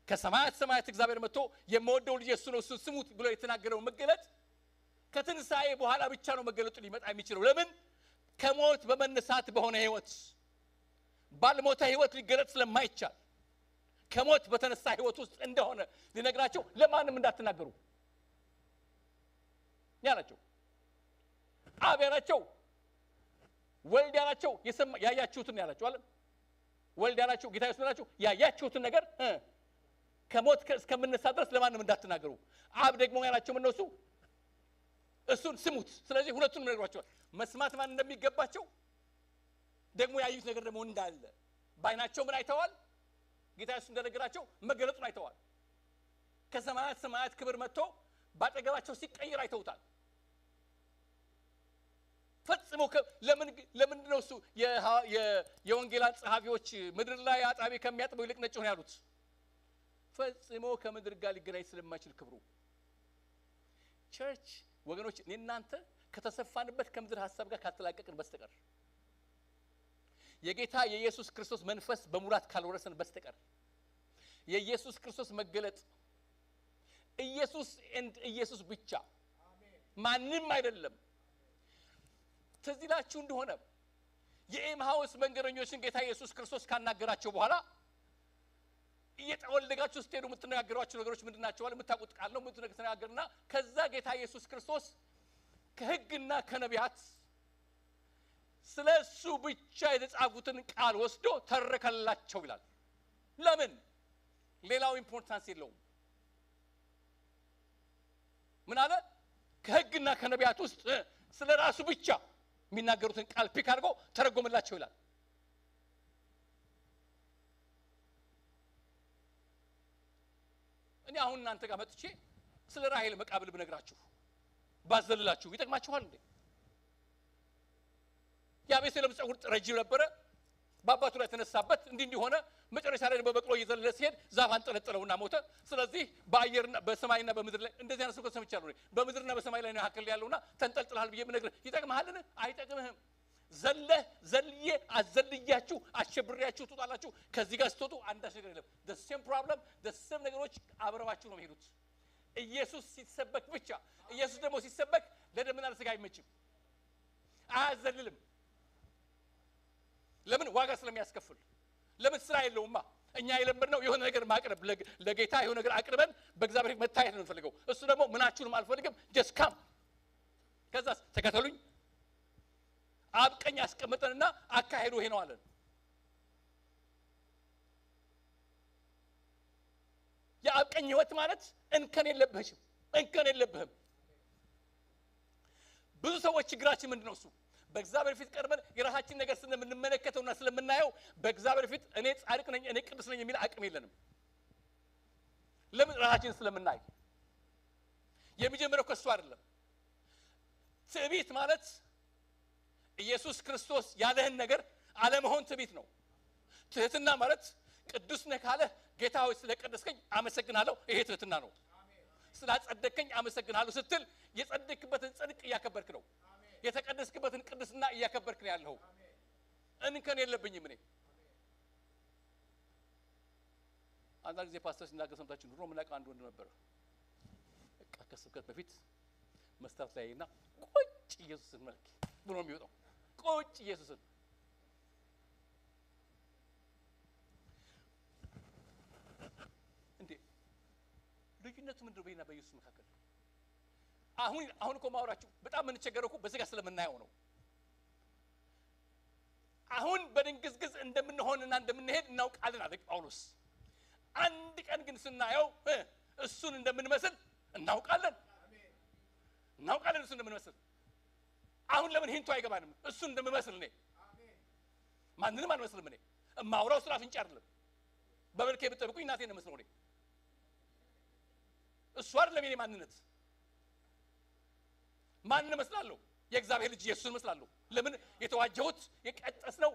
S1: ከሰማያት ሰማያት እግዚአብሔር መጥቶ የምወደው ልጅ እሱ ነው እሱን ስሙት ብሎ የተናገረው መገለጥ ከትንሳኤ በኋላ ብቻ ነው መገለጡ ሊመጣ የሚችለው ለምን ከሞት በመነሳት በሆነ ህይወት ባልሞተ ህይወት ሊገለጥ ስለማይቻል ከሞት በተነሳ ህይወት ውስጥ እንደሆነ ሊነግራቸው ለማንም እንዳትናገሩ ያላቸው አብ ያላቸው ወልድ ያላቸው ያያችሁትን ያላቸው አለ ወልድ ያላቸው ጌታ ኢየሱስ ያላቸው ያያችሁትን ነገር ከሞት እስከምነሳ ድረስ ለማንም እንዳትናገሩ አብ ደግሞ ያላቸው ምን ነው እሱን ስሙት ስለዚህ ሁለቱንም ነግሯቸዋል መስማት ማን እንደሚገባቸው ደግሞ ያዩት ነገር ደግሞ እንዳለ ባይናቸው ምን አይተዋል ጌታ ኢየሱስ እንደነገራቸው መገለጡን አይተዋል ከሰማያት ሰማያት ክብር መጥቶ ባጠገባቸው ሲቀየር አይተውታል ፈጽሞ ለምን ነው እሱ የወንጌላን ጸሐፊዎች ምድር ላይ አጣቢ ከሚያጥበው ይልቅ ነጭ ሆነ ያሉት ፈጽሞ ከምድር ጋር ሊገናኝ ስለማይችል ክብሩ ቸርች ወገኖች እናንተ ከተሰፋንበት ከምድር ሐሳብ ጋር ካተላቀቅን በስተቀር የጌታ የኢየሱስ ክርስቶስ መንፈስ በሙላት ካልወረሰን በስተቀር የኢየሱስ ክርስቶስ መገለጥ ኢየሱስ ብቻ ማንንም አይደለም ተዚላችሁ እንደሆነ የኤምሃውስ መንገረኞችን ጌታ ኢየሱስ ክርስቶስ ካናገራቸው በኋላ እየተወለጋችሁ ስትሄዱ የምትነጋገሯቸው ነገሮች ምንድናቸው አለ የምታውቁት ቃል ነው የምትነጋገሩና ከዛ ጌታ ኢየሱስ ክርስቶስ ከሕግና ከነቢያት ስለሱ ብቻ የተጻፉትን ቃል ወስዶ ተረከላቸው ይላል ለምን ሌላው ኢምፖርታንስ የለውም ምን አለ ከሕግና ከነቢያት ውስጥ ስለራሱ ብቻ የሚናገሩትን ቃል ፒክ አድርጎ ተረጎመላቸው ይላል እኔ አሁን እናንተ ጋር መጥቼ ስለ ራሔል መቃብር ብነግራችሁ ባዘልላችሁ ይጠቅማችኋል እንዴ ያቤሴሎም ጸጉር ረጅም ነበረ በአባቱ ላይ ተነሳበት እንዲሆነ መጨረሻ ላይ በበቅሎ እየዘለለ ሲሄድ ዛፍ አንጠለጠለውና ሞተ ስለዚህ በአየርና በሰማይና በምድር ላይ እንደዚህ አይነት ሰው ሰምቻለሁ በምድርና በሰማይ ላይ ነው ሐከል ያለውና ተንጠልጥላል ብዬ ብነግርህ ይጠቅምሃልን አይጠቅምህም ዘልዬ አዘልያችሁ አሸብሪያችሁ ትጣላችሁ ከዚህ ጋር ስትወጡ አንዳች ነገር የለም the same problem the same ነገሮች አብረዋችሁ ነው የሚሄዱት ኢየሱስ ሲሰበክ ብቻ ኢየሱስ ደግሞ ሲሰበክ ለደምና ለሥጋ አይመችም አያዘልልም ለምን ዋጋ ስለሚያስከፍል ለምን ስራ የለውማ እኛ የለመድነው የሆነ ነገር ማቅረብ ለጌታ የሆነ ነገር አቅርበን በእግዚአብሔር መታየት ነው የምንፈልገው እሱ ደግሞ ምናችሁንም አልፈልግም just come ከዛስ ተከተሉኝ አብቀኝ አስቀምጠንና አካሄዱ ይሄ ነው አለን የአብቀኝ ህይወት ማለት እንከን የለብህም ብዙ ሰዎች ችግራችን ምንድነው እሱ በእግዚአብሔር ፊት ቀርበን የራሳችን ነገር ስለምንመለከተውና ስለምናየው በእግዚአብሔር ፊት እኔ ጻድቅ ነኝ እኔ ቅዱስ ነኝ የሚል አቅም የለንም ለምን ራሳችን ስለምናይ የሚጀምረው ከሱ አይደለም ትዕቢት ማለት ኢየሱስ ክርስቶስ ያለህን ነገር አለመሆን ትዕቢት ነው ትህትና ማለት ቅዱስ ነህ ካለ ጌታ ሆይ ስለቀደስከኝ አመሰግናለሁ ይሄ ትህትና ነው ስላጸደቀኝ አመሰግናለሁ ስትል የጸደቅበትን ጽድቅ ያከበርክ ነው የተቀደስክበትን ቅድስና ያከበርክ ነው ያለው እንከን የለብኝም እኔ አንዳንድ ጊዜ ፓስተር ሲናገር ሰምታችሁ ድሮ ምናቀ አንድ ወንድ ነበር ከስብከት በፊት መስታወት ላይና ቁጭ ኢየሱስን መልክ ብሎ የሚወጣው ቁጭ ኢየሱስን እንዴ ልዩነቱ ምንድነው በእኔና በኢየሱስ መካከል? አሁን እኮ ማውራችሁ በጣም የምንቸገረው እኮ በስጋ ስለምናየው ነው። አሁን በድንግዝግዝ እንደምንሆንና እንደምንሄድ እናውቃለን አለ ጳውሎስ። አንድ ቀን ግን ስናየው እሱን እንደምንመስል እናውቃለን። እሱን እንደምንመስል አሁን ለምን ሂንቱ አይገባንም? እሱን እንደምመስል እኔ ማንንም አልመስልም። እኔ እማውራው ስራ ፍንጭ አይደለም። በመልኬ ብትጠብቁኝ እናቴን ነው የምመስለው እኔ። እሱ አይደለም የኔ ማንነት። ማንን እመስላለሁ? የእግዚአብሔር ልጅ ኢየሱስን እመስላለሁ። ለምን? የተዋጀሁት የቀጠስነው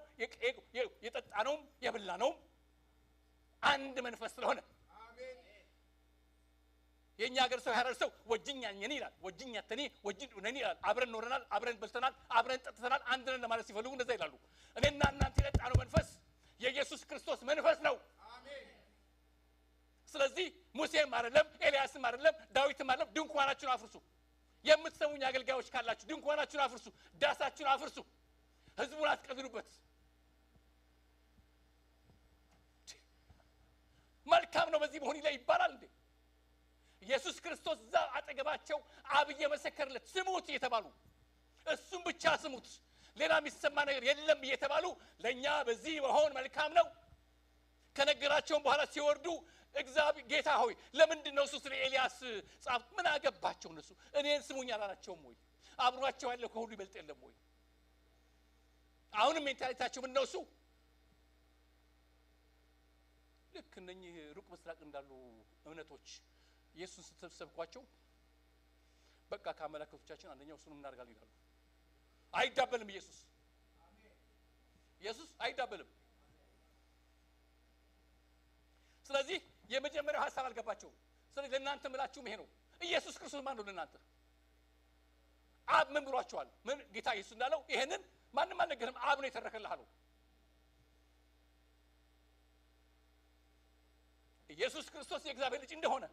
S1: የጠጣነው የበላነው አንድ መንፈስ ስለሆነ። አሜን። የኛ ሀገር ሰው ያረር ሰው ወጅኛኝ ይላል። ወጅኛተኒ ወጅዱነኒ ይላል። አብረን ኖረናል፣ አብረን በልተናል፣ አብረን ጠጥተናል፣ አንድ ነን ለማለት ሲፈልጉ እንደዛ ይላሉ። እኔና እናንተ የጠጣነው መንፈስ የኢየሱስ ክርስቶስ መንፈስ ነው። አሜን። ስለዚህ ሙሴም አይደለም ኤልያስም አይደለም ዳዊትም አይደለም ድንኳናችሁን አፍርሱ። የምትሰሙኝ አገልጋዮች ካላችሁ ድንኳናችሁን አፍርሱ፣ ዳሳችሁን አፍርሱ፣ ህዝቡን አትቀብሩበት። መልካም ነው በዚህ በሆን ላይ ይባላል እንዴ? ኢየሱስ ክርስቶስ እዛ አጠገባቸው አብ እየመሰከረለት ስሙት እየተባሉ እሱም ብቻ ስሙት ሌላ የሚሰማ ነገር የለም እየተባሉ ለእኛ በዚህ በሆን መልካም ነው። ከነገራቸውም በኋላ ሲወርዱ እግዚአብሔር ጌታ ሆይ ለምንድን ነው እሱ ስለ ኤልያስ ጻፍ? ምን አገባቸው እነሱ? እኔን ስሙኝ አላላቸውም ወይ? አብሯቸው ያለው ከሁሉ ይበልጥ የለም ወይ? አሁንም ሜንታሊታቸው ምን ነው? እሱ ልክ እነኚህ ሩቅ ምስራቅ እንዳሉ እምነቶች ኢየሱስን ስትሰብኳቸው በቃ ከአመላከቶቻችን አንደኛው እሱን እናደርጋለን ይላሉ። አይዳበልም ኢየሱስ። ኢየሱስ አይዳበልም። ስለዚህ የመጀመሪያው ሐሳብ አልገባቸውም። ስለዚህ ለእናንተ ምላችሁም ይሄ ነው። ኢየሱስ ክርስቶስ ማን ነው ለእናንተ? አብ ምን ብሏቸዋል? ምን ጌታ ኢየሱስ እንዳለው ይሄንን ማንም አልነገርም፣ አብ ነው የተረከልህ አለው። ኢየሱስ ክርስቶስ የእግዚአብሔር ልጅ እንደሆነ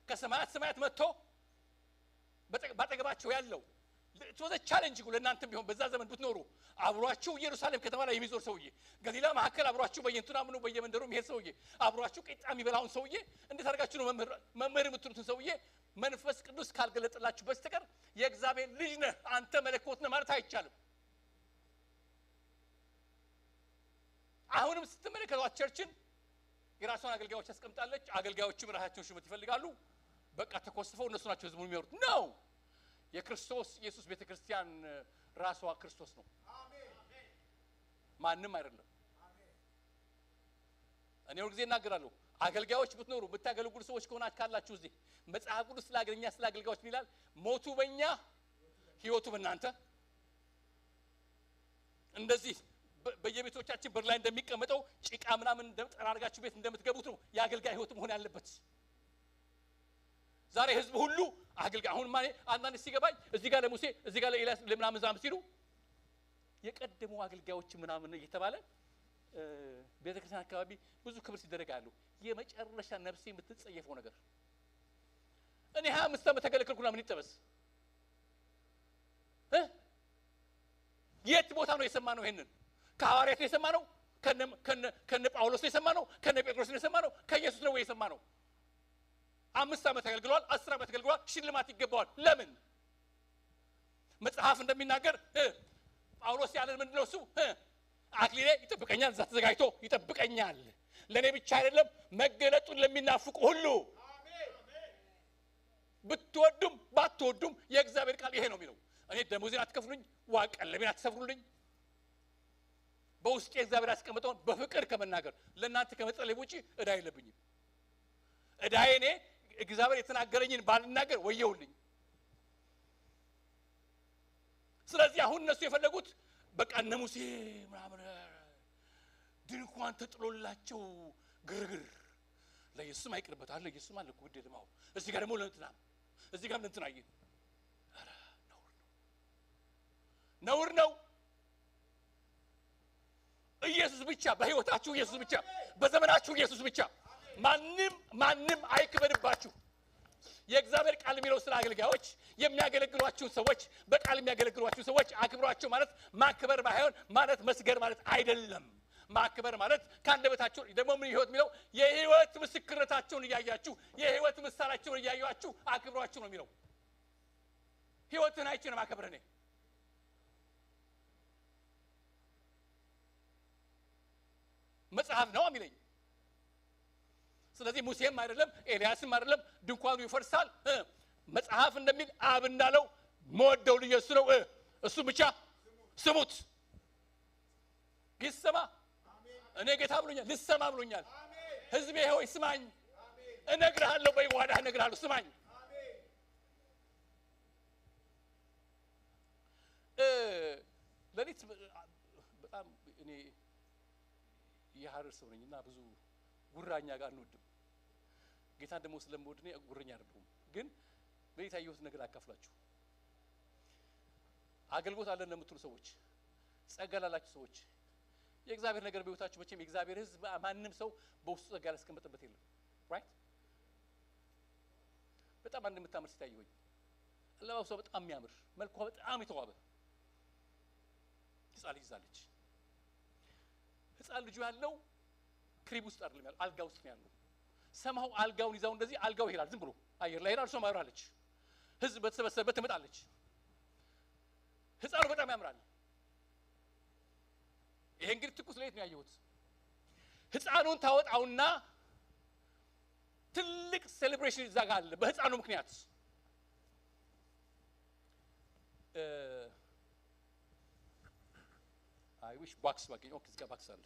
S1: ከሰማያት ሰማያት መጥቶ ባጠገባቸው ያለው ተወዘ ቻሌንጅ ጉ ለእናንተም ቢሆን በዛ ዘመን ብትኖሩ አብሯችሁ ኢየሩሳሌም ከተማ ላይ የሚዞር ሰውዬ፣ ገሊላ መካከል አብሯችሁ በየንቱና ምኑ በየመንደሩ የሚሄድ ሰውዬ፣ አብሯችሁ ቂጣ የሚበላውን ሰውዬ እንዴት አድርጋችሁ ነው መምህር የምትሉትን ሰውዬ መንፈስ ቅዱስ ካልገለጠላችሁ በስተቀር የእግዚአብሔር ልጅ ነህ አንተ መለኮት ነህ ማለት አይቻልም። አሁንም ስትመለከቷት ቸርችን የራሷን አገልጋዮች ያስቀምጣለች። አገልጋዮችም ራሳቸውን ሹመት ይፈልጋሉ። በቃ ተኮስፈው እነሱ ናቸው ህዝቡን የሚመሩት ነው። የክርስቶስ ኢየሱስ ቤተክርስቲያን ራሷ ክርስቶስ ነው። አሜን። ማንም አይደለም። አሜን። እኔ ሁሉ ጊዜ እናገራለሁ። አገልጋዮች ብትኖሩ ብታገለግሉ ሰዎች ከሆናችሁ ካላችሁ እዚህ መጽሐፍ ቅዱስ ስላገኘኛ ስላገልጋዮች ይላል ሞቱ በእኛ ህይወቱ በእናንተ። እንደዚህ በየቤቶቻችን በር ላይ እንደሚቀመጠው ጭቃ ምናምን እንደምጠራርጋችሁ ቤት እንደምትገቡት ነው የአገልጋይ ህይወት መሆን ያለበት። ዛሬ ህዝብ ሁሉ አገልጋይ አሁን ማለት አንዳንድ ሲገባኝ እዚህ ጋር ለሙሴ እዚህ ጋር ለኤልያስ ለምናምን ዛም ሲሉ የቀደሙ አገልጋዮች ምናምን እየተባለ ቤተክርስቲያን አካባቢ ብዙ ክብር ሲደረጋሉ። የመጨረሻ ነፍሴ የምትጸየፈው ነገር እኔ 25 ዓመት ተገለከልኩና ምን ይጠበስ? የት ቦታ ነው የሰማነው? ይሄንን ከሐዋርያት ነው የሰማነው? ከነ ጳውሎስ ነው የሰማነው? ከነ ጴጥሮስ ነው የሰማነው? ከኢየሱስ ነው የሰማነው? 5 ዓመት አገልግሏል፣ 10 ዓመት አገልግሏል፣ ሽልማት ይገባዋል። ለምን? መጽሐፍ እንደሚናገር ጳውሎስ ያለን ምንድነው? እሱ አክሊሌ ይጠብቀኛል፣ እዛ ተዘጋጅቶ ይጠብቀኛል። ለኔ ብቻ አይደለም መገለጡን ለሚናፍቁ ሁሉ። አሜን። ብትወዱም ባትወዱም የእግዚአብሔር ቃል ይሄ ነው የሚለው። እኔ ደሞዜን አትከፍሉኝ፣ ቀለቤን አትሰፍሩልኝ፣ በውስጤ እግዚአብሔር ያስቀመጠውን በፍቅር ከመናገር ለእናንተ ከመጸለይ ውጪ ዕዳ የለብኝም። ዕዳዬ እኔ እግዚአብሔር የተናገረኝን ባልናገር ወየውልኝ። ስለዚህ አሁን እነሱ የፈለጉት በቃ እነ ሙሴ ምናምን ድንኳን ተጥሎላቸው ግርግር ለኢየሱስም አይቀርበታል። ለኢየሱስም አለ ጉድ ደማው እዚህ ጋር ደግሞ ለእንትና እዚህ ጋር ለእንትና አየ። ኧረ ነውር ነው። ኢየሱስ ብቻ በህይወታችሁ ኢየሱስ ብቻ በዘመናችሁ ኢየሱስ ብቻ። ማንም አይክበድባችሁ። የእግዚአብሔር ቃል የሚለው ስለ አገልጋዮች የሚያገለግሏችሁ ሰዎች በቃል የሚያገለግሏችሁ ሰዎች አክብሯቸው ማለት ማክበር ባይሆን ማለት መስገድ ማለት አይደለም። ማክበር ማለት ካንደበታቸው ደግሞ ምን ህይወት የሚለው የህይወት ምስክርነታቸውን እያያችሁ የህይወት ምሳሌያቸውን እያያችሁ አክብሯቸው ነው የሚለው። ህይወትን አይቼ ነው ማከብር እኔ። መጽሐፍ ነው የሚለኝ። ስለዚህ ሙሴም አይደለም ኤልያስም አይደለም ድንኳኑ ይፈርሳል መጽሐፍ እንደሚል አብ እንዳለው መወደው ልጅ እሱ ነው እሱ ብቻ ስሙት። ይሰማ እኔ ጌታ ብሎኛል ልሰማ ብሎኛል። ህዝቤ ሆይ ስማኝ እነግርሃለሁ በይዋዳህ እነግርሃለሁ ስማኝ። ለሊት በጣም እኔ የሐረር ሰው ነኝና ብዙ ጉራኛ ጋር አንወድም። ጌታ ደግሞ ስለምወድ እኔ ጉረኛ አይደለሁም። ግን በሌሊት ያየሁት ነገር አካፍላችሁ አገልግሎት አለን ለምትሉ ሰዎች ጸጋ ላላችሁ ሰዎች የእግዚአብሔር ነገር በህይወታችሁ መቼም የእግዚአብሔር ህዝብ ማንንም ሰው በውስጡ ጸጋ ያስቀመጠበት የለም። ራይት በጣም አንድ የምታምር ሴት አየሁኝ። አለባበሷ በጣም የሚያምር መልኳ በጣም የተዋበ ህፃን ልጅ ይዛለች። ህፃን ልጁ ያለው ክሪብ ውስጥ አይደለም ያለው አልጋ ውስጥ ነው ያለው። ሰማው አልጋውን ይዛው እንደዚህ አልጋው ይሄዳል ዝም ብሎ አየር ላይ ይሄዳል። እሷ ማራለች ህዝብ በተሰበሰበበት ትመጣለች። ህፃኑ በጣም ያምራል። ይሄ እንግዲህ ትኩስ ሌሊት ነው ያየሁት። ህፃኑን ታወጣውና ትልቅ ሴሌብሬሽን ይዛጋል በህፃኑ ምክንያት። አይ ዊሽ ባክስ ባገኝ ኦኬ እዚህ ባክስ አለ።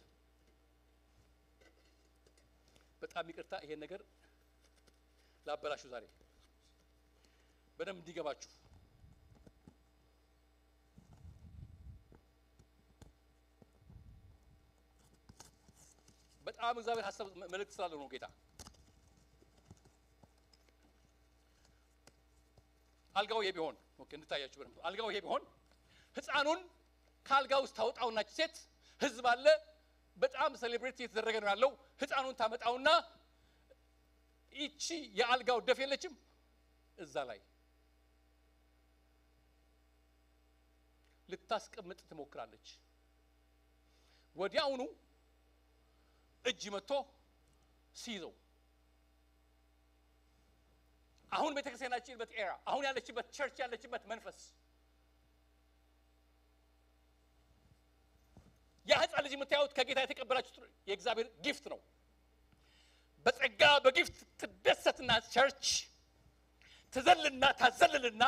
S1: በጣም ይቅርታ ይሄን ነገር ላበላሹ ዛሬ በደንብ እንዲገባችሁ። በጣም እግዚአብሔር ሐሳብ መልእክት ስላለው ነው ጌታ። አልጋው ይሄ ቢሆን ኦኬ እንድታያችሁ በደንብ አልጋው ይሄ ቢሆን ህፃኑን ካልጋው ውስጥ ታውጣውና ሴት ህዝብ አለ በጣም ሴሌብሬት እየተደረገ ነው ያለው። ህፃኑን ታመጣውና እቺ የአልጋው ደፍ የለችም እዛ ላይ ልታስቀምጥ ትሞክራለች። ወዲያውኑ እጅ መጥቶ ሲይዘው አሁን ቤተክርስቲያን ያለችበት ኤራ አሁን ያለችበት ቸርች ያለችበት መንፈስ የህፃን ልጅ የምታዩት ከጌታ የተቀበላችሁት የእግዚአብሔር ጊፍት ነው። በጸጋ በጊፍት ትደሰትና ቸርች ትዘልና ታዘልልና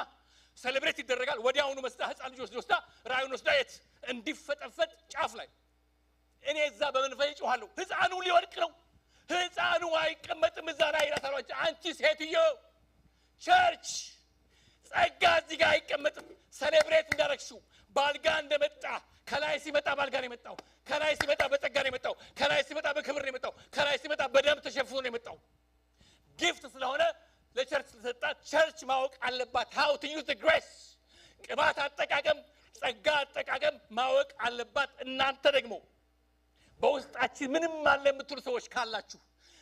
S1: ሴሌብሬት ይደረጋል። ወዲያውኑ መስዳ ህፃን ልጅ ወስዳ ራዩን ወስዳ የት እንዲፈጠፈጥ ጫፍ ላይ እኔ እዛ በመንፈስ ጮሃለሁ ህፃኑ ሊወድቅ ነው ህፃኑ አይቀመጥም እዛ ላይ ይላታለች። አንቺ ሴትዮ ቸርች ጸጋ እዚህ ጋር አይቀመጥም። ሴሌብሬት እንዳረግሽው ባልጋ እንደመጣ ከላይ ሲመጣ ባልጋ ነው የመጣው። ከላይ ሲመጣ በጸጋ ነው የመጣው። ከላይ ሲመጣ በክብር ነው የመጣው። ከላይ ሲመጣ በደም ተሸፍኖ ነው የመጣው። ጊፍት ስለሆነ ለቸርች ስለሰጣ ቸርች ማወቅ አለባት how to use the grace ቅባት አጠቃቀም ጸጋ አጠቃቀም ማወቅ አለባት። እናንተ ደግሞ በውስጣችን ምንም አለ የምትሉ ሰዎች ካላችሁ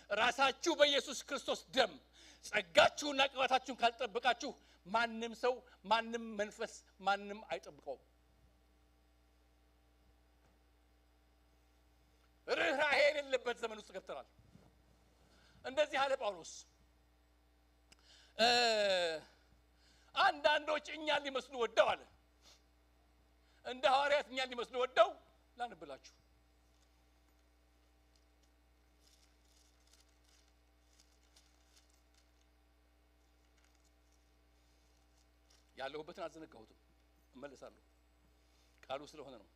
S1: ራሳችሁ በኢየሱስ ክርስቶስ ደም ጸጋችሁና ቅባታችሁን ካልጠበቃችሁ ማንም ሰው ማንም መንፈስ ማንም አይጠብቀውም። ርህራሄ የሌለበት ዘመን ውስጥ ገብተናል። እንደዚህ አለ ጳውሎስ። አንዳንዶች እኛን ሊመስሉ ወደው አለ እንደ ሐዋርያት እኛን ሊመስሉ ወደው ላንብላችሁ ያለሁበትን አዘነጋሁትም እመለሳለሁ ቃሉ ስለሆነ ነው።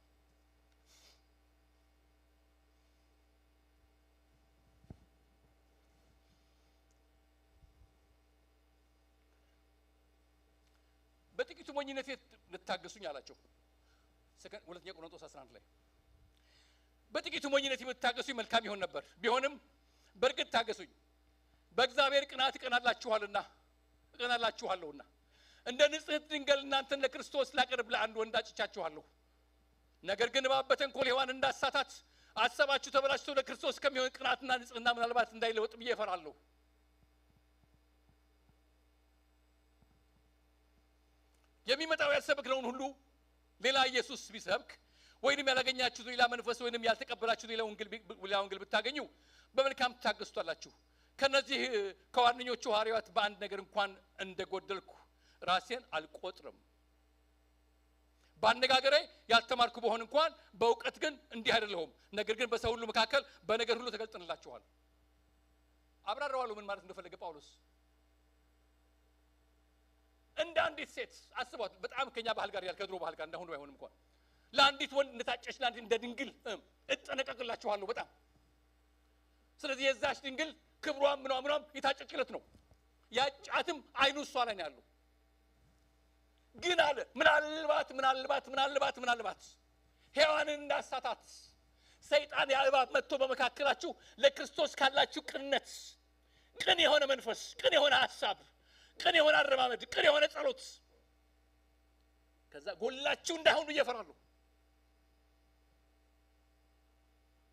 S1: በጥቂቱ ሞኝነት ልታገሱኝ አላቸው። ሁለተኛ ቆሮንቶስ 11 ላይ በጥቂቱ ሞኝነት ብትታገሱኝ መልካም ይሆን ነበር። ቢሆንም በእርግጥ ታገሱኝ በእግዚአብሔር ቅናት እቀናላችኋለሁና እንደ ንጽሕት ድንግል እናንተን ለክርስቶስ ላቀርብ ለአንድ ወንድ አጭቻችኋለሁ። ነገር ግን እባብ በተንኮል ሔዋንን እንዳሳታት አሰባችሁ ተበላሽቶ ለክርስቶስ ከሚሆን ቅናትና ንጽሕና ምናልባት እንዳይለወጥ ብዬ እፈራለሁ። የሚመጣው ያልሰበክነውን ሁሉ ሌላ ኢየሱስ ቢሰብክ ወይንም ያላገኛችሁት ሌላ መንፈስ ወይንም ያልተቀበላችሁት ሌላ ወንጌል ብታገኙ በመልካም ታገሱታላችሁ። ከነዚህ ከዋነኞቹ ሐዋርያት በአንድ ነገር እንኳን እንደጎደልኩ ራሴን አልቆጥርም። ባነጋገሬ ያልተማርኩ በሆን እንኳን በእውቀት ግን እንዲህ አይደለሁም። ነገር ግን በሰው ሁሉ መካከል በነገር ሁሉ ተገልጠንላችኋል። አብራራዋለሁ ምን ማለት እንደፈለገ ጳውሎስ። እንደ አንዲት ሴት አስቧት። በጣም ከኛ ባህል ጋር ከድሮ ባህል ጋር እንዳሁን ባይሆንም እንኳን ለአንዲት ወንድ እንደታጨች ለአንዲት እንደ ድንግል እጠነቀቅላችኋለሁ በጣም። ስለዚህ የዛች ድንግል ክብሯም ምኗም የታጨችለት ነው። ያጫትም አይኑ እሷ ላይ ነው ያለው። ግን አለ ምናልባት ሔዋንን እንዳሳታት ሰይጣን ያእባብ መጥቶ በመካከላችሁ ለክርስቶስ ካላችሁ ቅንነት፣ ቅን የሆነ መንፈስ፣ ቅን የሆነ ሐሳብ፣ ቅን የሆነ አረማመድ፣ ቅን የሆነ ጸሎት ከዛ ጎላችሁ እንዳይሆኑ እየፈራሉ።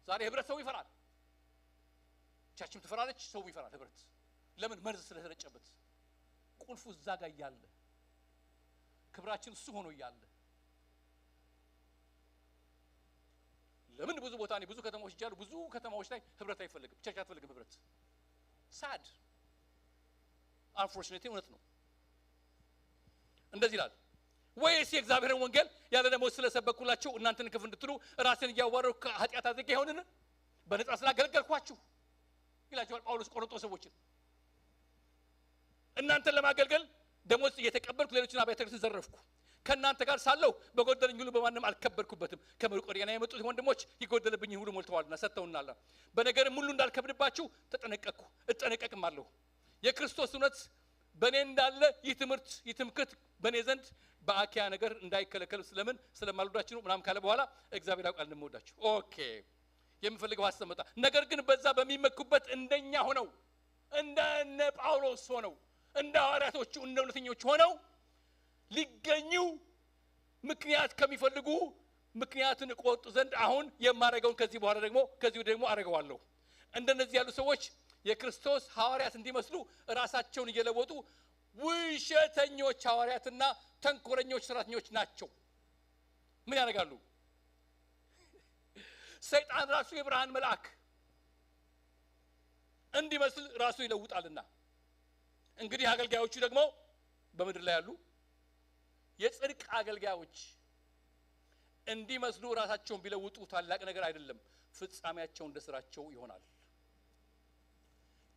S1: ዛሬ ህብረት ሰው ይፈራል። ቻችም ትፈራለች፣ ሰው ይፈራል ህብረት። ለምን? መርዝ ስለተረጨበት። ቁልፉ እዛ ጋር ያለ ክብራችን እሱ ሆኖ ያለ። ለምን ብዙ ቦታ ነው ብዙ ከተማዎች ይቻሉ ብዙ ከተማዎች ላይ ህብረት አይፈልግም፣ ቸርች አትፈልግም ህብረት። ሳድ አንፎርቹኔትሊ እውነት ነው። እንደዚህ ይላል ወይስ የእግዚአብሔርን ወንጌል ያለ ደሞዝ ስለሰበኩላችሁ እናንተን ከፍ እንድትሉ ራሴን እያዋረድኩ ኃጢአት አድርጌ ይሆንን? በነጻ ስላገለገልኳችሁ ይላቸዋል ጳውሎስ ቆሮንቶስ ሰዎችን። እናንተን ለማገልገል ደሞዝ እየተቀበልኩ ሌሎችን አብያተ ክርስቲያን ዘረፍኩ። ከእናንተ ጋር ሳለሁ በጎደለኝ ሁሉ በማንም አልከበርኩበትም። ከመቄዶንያ የመጡት ወንድሞች ይጎደለብኝ ሁሉ ሞልተዋልና ሰጥተውናል። በነገርም ሁሉ እንዳልከብድባችሁ ተጠነቀቅኩ እጠነቀቅማለሁ። የክርስቶስ እውነት በእኔ እንዳለ ይህ ትምክህት በእኔ ዘንድ በአኪያ ነገር እንዳይከለከል ስለማልወዳችሁ ነው ምናምን ካለ በኋላ እግዚአብሔር ያውቃል እንደምወዳችሁ። ኦኬ የምፈልገው አስተመጣ። ነገር ግን በዛ በሚመኩበት እንደኛ ሆነው እንደነ ጳውሎስ ሆነው እንደ ሐዋርያቶቹ እንደ እውነተኞች ሆነው ሊገኙ ምክንያት ከሚፈልጉ ምክንያትን ቆጥ ዘንድ አሁን የማረጋውን ከዚህ ደግሞ አረጋዋለሁ። እንደነዚህ ያሉ ሰዎች የክርስቶስ ሐዋርያት እንዲመስሉ ራሳቸውን እየለወጡ ውሸተኞች ሐዋርያትና ተንኮለኞች ሰራተኞች ናቸው። ምን ያደርጋሉ? ሰይጣን ራሱ የብርሃን መልአክ እንዲመስል ራሱ ይለውጣልና። እንግዲህ አገልጋዮቹ ደግሞ በመድር ላይ ያሉ የጽድቅ አገልጋዮች እንዲመስሉ ራሳቸውን ቢለውጡ ታላቅ ነገር አይደለም፣ ፍጻሜያቸው እንደ ስራቸው ይሆናል።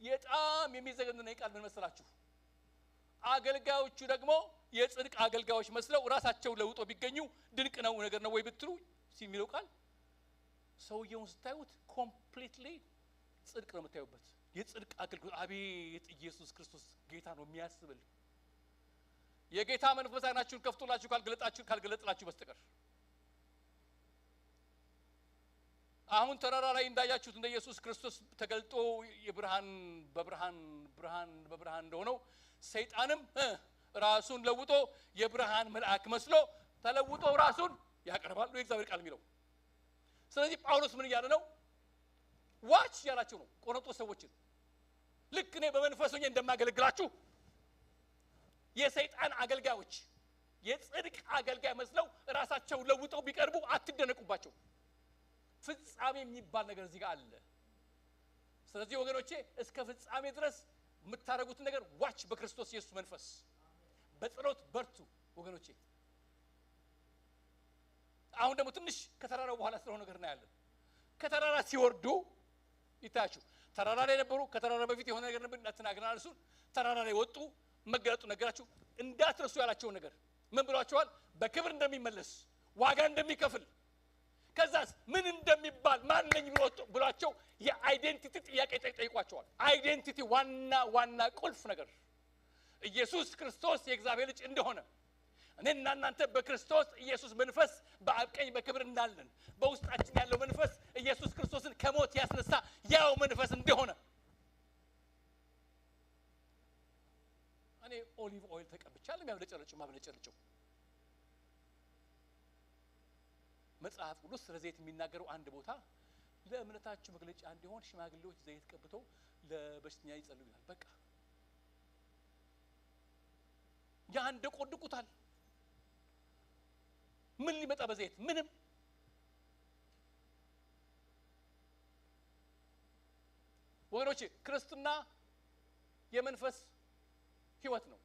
S1: የጣም የሚዘገነን ቃል ምን መሰላችሁ? አገልጋዮቹ ደግሞ የጽድቅ አገልጋዮች መስለው ራሳቸው ለውጦ ቢገኙ ድንቅ ነው ነገር ነው ወይ ብትሉ ሲሚለው ቃል ሰውየውን ስታዩት ኮምፕሊትሊ ጽድቅ ነው የምታዩበት። የጽድቅ አገልግሎት አቤት ኢየሱስ ክርስቶስ ጌታ ነው የሚያስብል። የጌታ መንፈስ አይናችሁን ከፍቶላችሁ ካልገለጥላችሁ በስተቀር አሁን ተራራ ላይ እንዳያችሁት እንደ ኢየሱስ ክርስቶስ ተገልጦ የብርሃን በብርሃን እንደሆነው ሰይጣንም ራሱን ለውጦ የብርሃን መልአክ መስሎ ተለውጦ ራሱን ያቀርባል ነው የእግዚአብሔር ቃል የሚለው። ስለዚህ ጳውሎስ ምን እያለ ነው? ዋች ያላችሁ ነው ቆሮንቶስ ሰዎችን። ልክ እኔ በመንፈስ ሆኜ እንደማገለግላችሁ የሰይጣን አገልጋዮች የጽድቅ አገልጋይ መስለው ራሳቸውን ለውጠው ቢቀርቡ አትደነቁባቸው። ፍጻሜ የሚባል ነገር እዚህ ጋር አለ። ስለዚህ ወገኖቼ እስከ ፍጻሜ ድረስ የምታረጉት ነገር ዋች በክርስቶስ ኢየሱስ መንፈስ በጸሎት በርቱ ወገኖቼ። አሁን ደግሞ ትንሽ ከተራራው በኋላ ስለሆነ ነገር እናያለን። ከተራራ ሲወርዱ ይታያችሁ። ተራራ ላይ ነበሩ። ከተራራ በፊት የሆነ ነገር ነበር እናተናግረናል። እሱን ተራራ ላይ ወጡ። መገለጡ ነገራችሁ እንዳትረሱ ያላቸውን ነገር ምን ብሏቸዋል? በክብር እንደሚመለስ ዋጋ እንደሚከፍል ከዛስ ምን እንደሚባል ማንነኝ ብሏቸው የአይዴንቲቲ ጥያቄ ጠይቋቸዋል። አይዴንቲቲ ዋና ቁልፍ ነገር ኢየሱስ ክርስቶስ የእግዚአብሔር ልጅ እንደሆነ እኔና እናንተ በክርስቶስ ኢየሱስ መንፈስ በአብ ቀኝ በክብር እንዳለን በውስጣችን ያለው መንፈስ ኢየሱስ ክርስቶስን ከሞት ያስነሳ ያው መንፈስ እንደሆነ እኔ ኦሊቭ ኦይል ተቀብቻለሁ ማብለጨልጨው መጽሐፍ ቅዱስ ስለ ዘይት የሚናገረው አንድ ቦታ ለእምነታችሁ መግለጫ እንዲሆን ሽማግሌዎች ዘይት ቀብተው ለበሽተኛ ይጸልዩ ይላል። በቃ ያን ደቆድቁታል። ምን ሊመጣ በዘይት ምንም ወገኖች ክርስትና የመንፈስ ህይወት ነው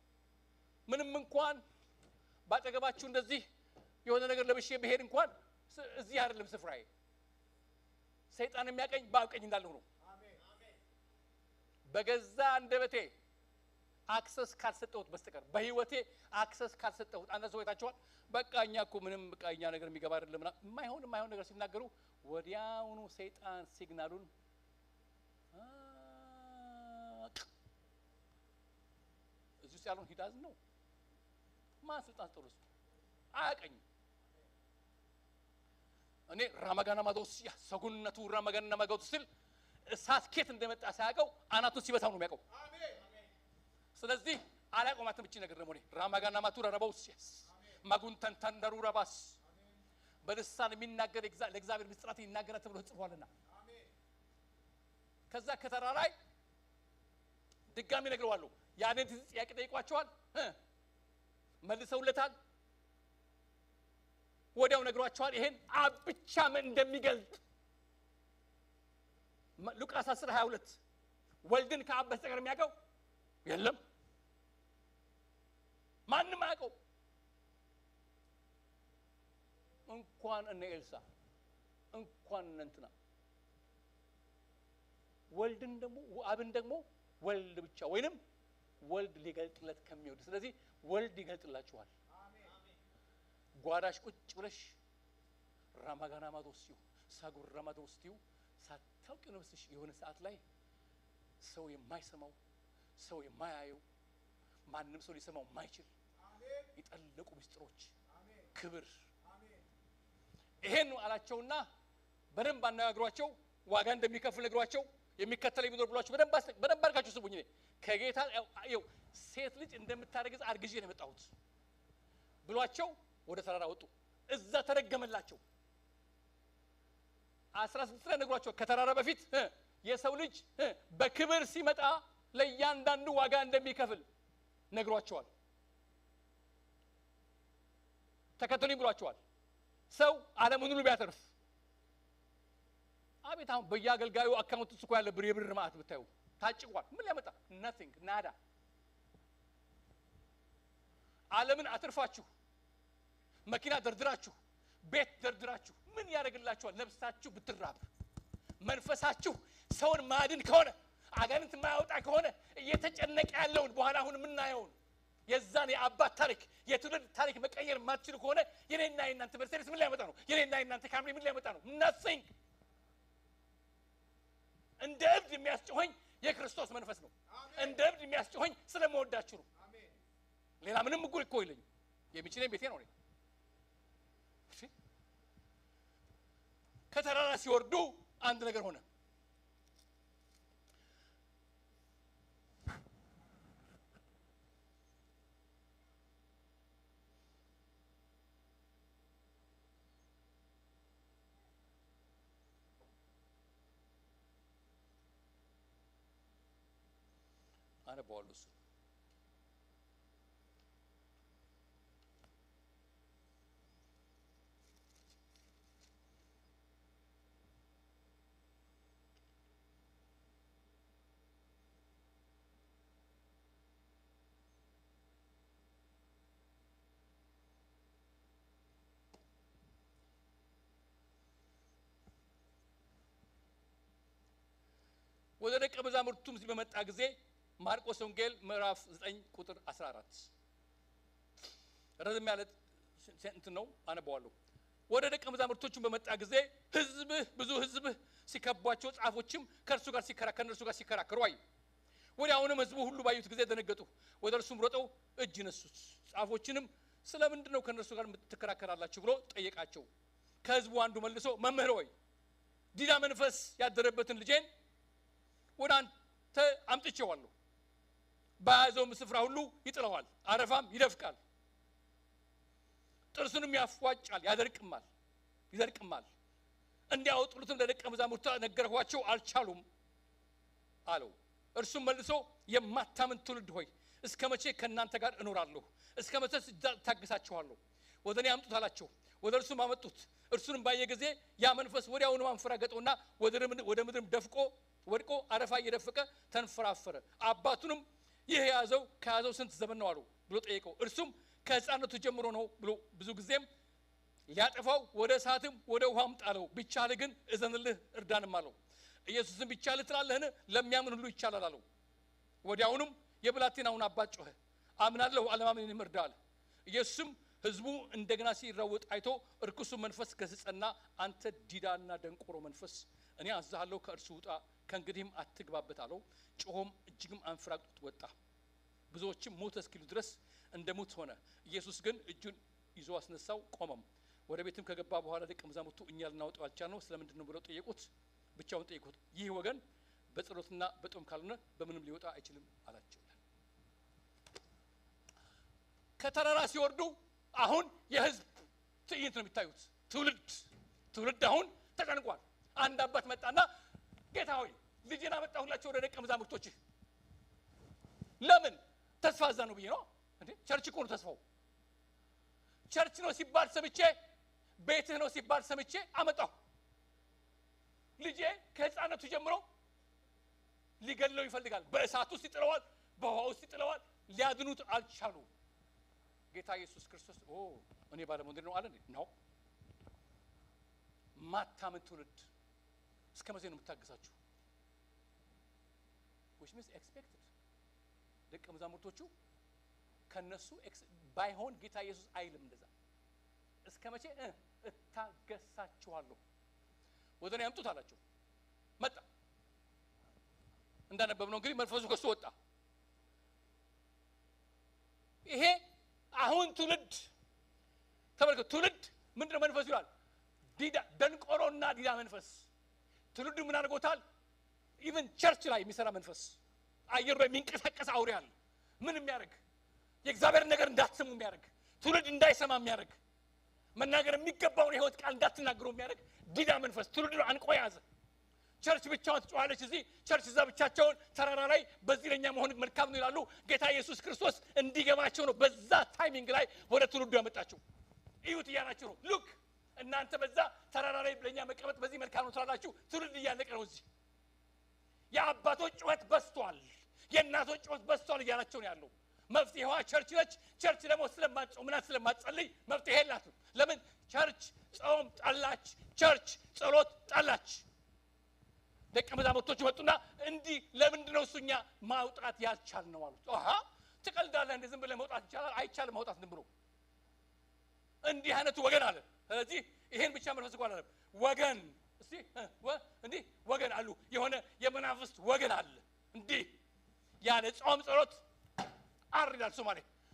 S1: ምንም እንኳን ባጠገባችሁ እንደዚህ የሆነ ነገር ለብሼ በሄድ እንኳን እዚህ አይደለም ስፍራዬ ሰይጣን የሚያቀኝ ባቀኝ እንዳለው ነው አሜን በገዛ እንደበቴ አክሰስ ካልሰጠሁት በስተቀር በህይወቴ አክሰስ ካልሰጠሁት አንተ ሰውታችኋል በቃኛ እኮ ምንም በቃኛ ነገር የሚገባ አይደለም የማይሆን ነገር ሲናገሩ ወዲያውኑ ሰይጣን ሲግናሉን እዚህ ያለውን ሂዳዝ ነው ማን ስልጣን ጥሩስ አያቀኝ እኔ ራማጋና ማዶስያ ሰጉነቱ ራማጋና ማጎትስል እሳት ከት እንደመጣ ሳያቀው አናቱን ሲበታው ነው የሚያቀው አሜን ስለዚህ አላቆማትም እቺ ነገር ደግሞ እኔ ራማጋና ማቱ ረባውስያስ ማጉንተን ተንደሩ ረባስ በልሳን የሚናገር ለእግዚአብሔር ምስጢራት ይናገራል ተብሎ ተጽፏልና አሜን ከዛ ከተራ ላይ ድጋሚ ነግረዋለሁ ያንን ጥያቄ ጠይቋቸዋል መልሰውለታል ወዲያው ነግሯቸዋል ይሄን አብ ብቻ ምን እንደሚገልጥ ሉቃስ 10:22 ወልድን ከአብ በስተቀር የሚያውቀው የለም ማንንም አያውቀው እንኳን እነ ኤልሳ እንኳን እንትና ወልድን ደግሞ አብን ደግሞ ወልድ ብቻ ወይንም ወልድ ሊገልጥለት ከሚወድ ስለዚህ ወልድ ይገልጥላችኋል አሜን ጓዳሽ ቁጭ ብለሽ ራማጋና ማዶስዩ ሳጉር ራማዶስዩ ሳታውቂ ነፍስሽ የሆነ ሰዓት ላይ ሰው የማይሰማው ሰው የማያየው ማንንም ሰው ሊሰማው የማይችል አሜን ይጠልቁ ምስጢሮች አሜን ክብር አሜን ይሄን አላቸውና በደንብ አናግሯቸው ዋጋ እንደሚከፍል ነግሯቸው የሚከተለው ቢኖር ብሏቸው በደንብ አርጋችሁ ስሙኝ እኔ ከጌታ ያው ሴት ልጅ እንደምታረግዝ አርግዤ ነው የመጣሁት ብሏቸው ወደ ተራራ ወጡ እዛ ተረገመላቸው 16 ላይ ነግሯቸው ከተራራ በፊት የሰው ልጅ በክብር ሲመጣ ለእያንዳንዱ ዋጋ እንደሚከፍል ነግሯቸዋል ተከተሉኝ ብሏቸዋል ሰው ዓለምን ሁሉ ቢያተርፍ አቤት አሁን በያገልጋዩ አካውንት ውስጥ ያለ የብር ማዕት ብታዩ ታጭቋል ምን ሊያመጣ nothing nada ዓለምን አትርፋችሁ መኪና ደርድራችሁ ቤት ደርድራችሁ ምን ያደርግላችኋል ነፍሳችሁ ብትራብ መንፈሳችሁ ሰውን ማድን ከሆነ አጋንንት ማያወጣ ከሆነ እየተጨነቀ ያለውን በኋላ አሁን ምን እናየው የዛን የአባት ታሪክ የትውልድ ታሪክ መቀየር ማትችሉ ከሆነ የኔና የናንተ መርሴዲስ ምን ሊያመጣ ነው የኔና የናንተ ካምሪ ምን ሊያመጣ ነው nothing እንደ እብድ የሚያስጨሆኝ የክርስቶስ መንፈስ ነው እንደ እብድ የሚያስጨሆኝ ስለመወዳችሁ ነው አሜን ሌላ ምንም ጉል እኮ ይለኝ የሚችለኝ ቤቴ ነው እሺ ከተራራ ሲወርዱ አንድ ነገር ሆነ አነ ቦሉስ ወደ ደቀ መዛሙርቱም በመጣ ጊዜ ማርቆስ ወንጌል ምዕራፍ 9 ቁጥር 14 ረዘም ያለ እንት ነው አነባዋለሁ ወደ ደቀ መዛሙርቶቹም በመጣ ጊዜ ብዙ ህዝብ ሲከቧቸው ጻፎችም ከእርሱ ጋር ሲከራከሩ አዩ ወዲያውኑም ህዝቡ ሁሉ ባዩት ጊዜ ደነገጡ ወደ እርሱም ሮጠው እጅ ነሱት ጻፎችንም ስለምንድን ነው ከእነርሱ ጋር የምትከራከራላችሁ ብሎ ጠየቃቸው ከህዝቡ አንዱ መልሶ መምህር ሆይ ዲዳ መንፈስ ያደረበትን ልጄን ወደ አንተ አምጥቼዋለሁ ባዘውም ስፍራ ሁሉ ይጥለዋል አረፋም ይደፍቃል ጥርሱንም ያፏጫል ይደርቅማል እንዲያወጡትም ለደቀ መዛሙርቱ ነገርኳቸው አልቻሉም አለው እርሱም መልሶ የማታምን ትውልድ ሆይ እስከመቼ ከናንተ ጋር እኖራለሁ እስከመቼ ታግሳችኋለሁ ወደኔ አምጡት አላቸው። ወደ እርሱም አመጡት። እርሱንም ባየ ጊዜ ያ መንፈስ ወዲያውኑ አንፈራገጠውና ወደ ምድርም ወድቆ አረፋ እየደፈቀ ተንፈራፈረ። አባቱንም ይህ ከያዘው ስንት ዘመን ነው አለው ብሎ ጠየቀው። እርሱም ከሕፃንነቱ ጀምሮ ነው ብሎ ብዙ ጊዜም ሊያጠፋው ወደ እሳትም ወደ ውሃም ጣለው። ቢቻልህ ግን እዘንልህ እርዳንም አለው። ኢየሱስም ቢቻልህ ትላለህን? ለሚያምን ሁሉ ይቻላል አለው። ወዲያውኑም የብላቴናውን አባት ጮኸ፣ አምናለሁ አለማመኔንም እርዳ አለ። ኢየሱስም ሕዝቡ እንደገና ሲራወጥ አይቶ እርኩሱ መንፈስ ገሰጸና አንተ ዲዳና ደንቆሮ መንፈስ እኔ አዝሃለሁ ከእርሱ ውጣ፣ ከእንግዲህም አትግባበት አለው። ጮሆም እጅግም አንፈራግጦት ወጣ። ብዙዎችም ሞተ እስኪሉ ድረስ እንደ ሙት ሆነ። ኢየሱስ ግን እጁን ይዞ አስነሳው፣ ቆመም። ወደ ቤትም ከገባ በኋላ ደቀ መዛሙርቱ እኛ ልናወጣው አልቻልነው ስለምንድን ነው ብለው ጠየቁት። ብቻውን ጠየቁት። ይህ ወገን በጸሎትና በጦም ካልሆነ በምንም ሊወጣ አይችልም አላቸው። ከተራራ ሲወርዱ አሁን የሕዝብ ትዕይንት ነው የሚታዩት። ትውልድ አሁን ተጨንቋል። አንድ አባት መጣና ጌታ ሆይ ልጄን አመጣሁላቸው ወደ ደቀ መዛሙርቶችህ። ለምን? ተስፋ እዛ ነው ብዬ ነው እንዴ? ቸርች እኮ ነው ተስፋው። ቸርች ነው ሲባል ሰምቼ፣ ቤትህ ነው ሲባል ሰምቼ አመጣሁ። ልጄ ከሕፃንነቱ ጀምሮ ሊገድለው ይፈልጋል። በእሳት ውስጥ ይጥለዋል፣ በውሃ ውስጥ ይጥለዋል። ሊያድኑት አልቻሉ። ጌታ ኢየሱስ ክርስቶስ እኔ ባለሞንድ ነው አለ ነው። ማታምን ትውልድ እስከ መቼ ነው የምታገሳችሁ? which means expected ደቀ መዛሙርቶቹ ከነሱ ባይሆን ጌታ ኢየሱስ አይልም እንደዛ። እስከ መቼ እታገሳችኋለሁ? ወደኔ አምጡት አላቸው። መጣ። እንዳነበብነው እንግዲህ መንፈሱ ከሱ ወጣ። ይሄ አሁን ትውልድ ተመልከቱ። ትውልድ ምንድነው መንፈሱ ይላል? ዲዳ ደንቆሮና ዲዳ መንፈስ። ትውልዱ ምን አድርጎታል? ኢቭን ቸርች ላይ የሚሰራ መንፈስ፣ አየር ላይ የሚንቀሳቀስ አውሬ አለ። ምን የሚያደርግ የእግዚአብሔር ነገር እንዳትሰሙ የሚያደርግ፣ ትውልድ እንዳይሰማ የሚያደርግ፣ መናገር የሚገባውን የሕይወት ቃል እንዳትናገሩ የሚያደርግ ዲዳ መንፈስ ትውልዱን አንቆ ያዘ። ቸርች ብቻውን ትጮኻለች እዚህ፣ ቸርች እዛ ብቻቸውን ተራራ ላይ በዚህ ለኛ መሆን መልካም ነው ይላሉ። ጌታ ኢየሱስ ክርስቶስ እንዲገባቸው ነው በዛ ታይሚንግ ላይ ወደ ትውልዱ ያመጣቸው። እዩት እያላችሁ ነው። ሉክ እናንተ በዛ ተራራ ላይ ለኛ መቀመጥ በዚህ መልካም ነው ትላላችሁ። ትውልድ እያለቀ ነው እዚህ። የአባቶች ጩኸት በስቷል፣ የእናቶች ጩኸት በስቷል እያላቸው ነው ያለው። መፍትሄዋ ቸርች ነች። ቸርች ደግሞ ስለማትጾምና ስለማትጸልይ መፍትሄ የላትም። ለምን? ቸርች ጾም ጠላች፣ ቸርች ጸሎት ጠላች። ደቀ መዛሙርቶቹ መጡና እንዲህ ለምንድን ነው እሱኛ ማውጣት ያልቻልነው አሉት። ትቀልዳለህ እንዴ? ዝም ብለህ መውጣት ይቻላል? አይቻልም ማውጣት ዝም ብሎ። እንዲህ አይነቱ ወገን አለ። ስለዚህ ይሄን ብቻ መንፈስ እንኳን አለ ወገን እስቲ እንዲህ ወገን አሉ። የሆነ የመናፍስት ወገን አለ እንዲህ ያለ ጾም ጸሎት አር ይላል።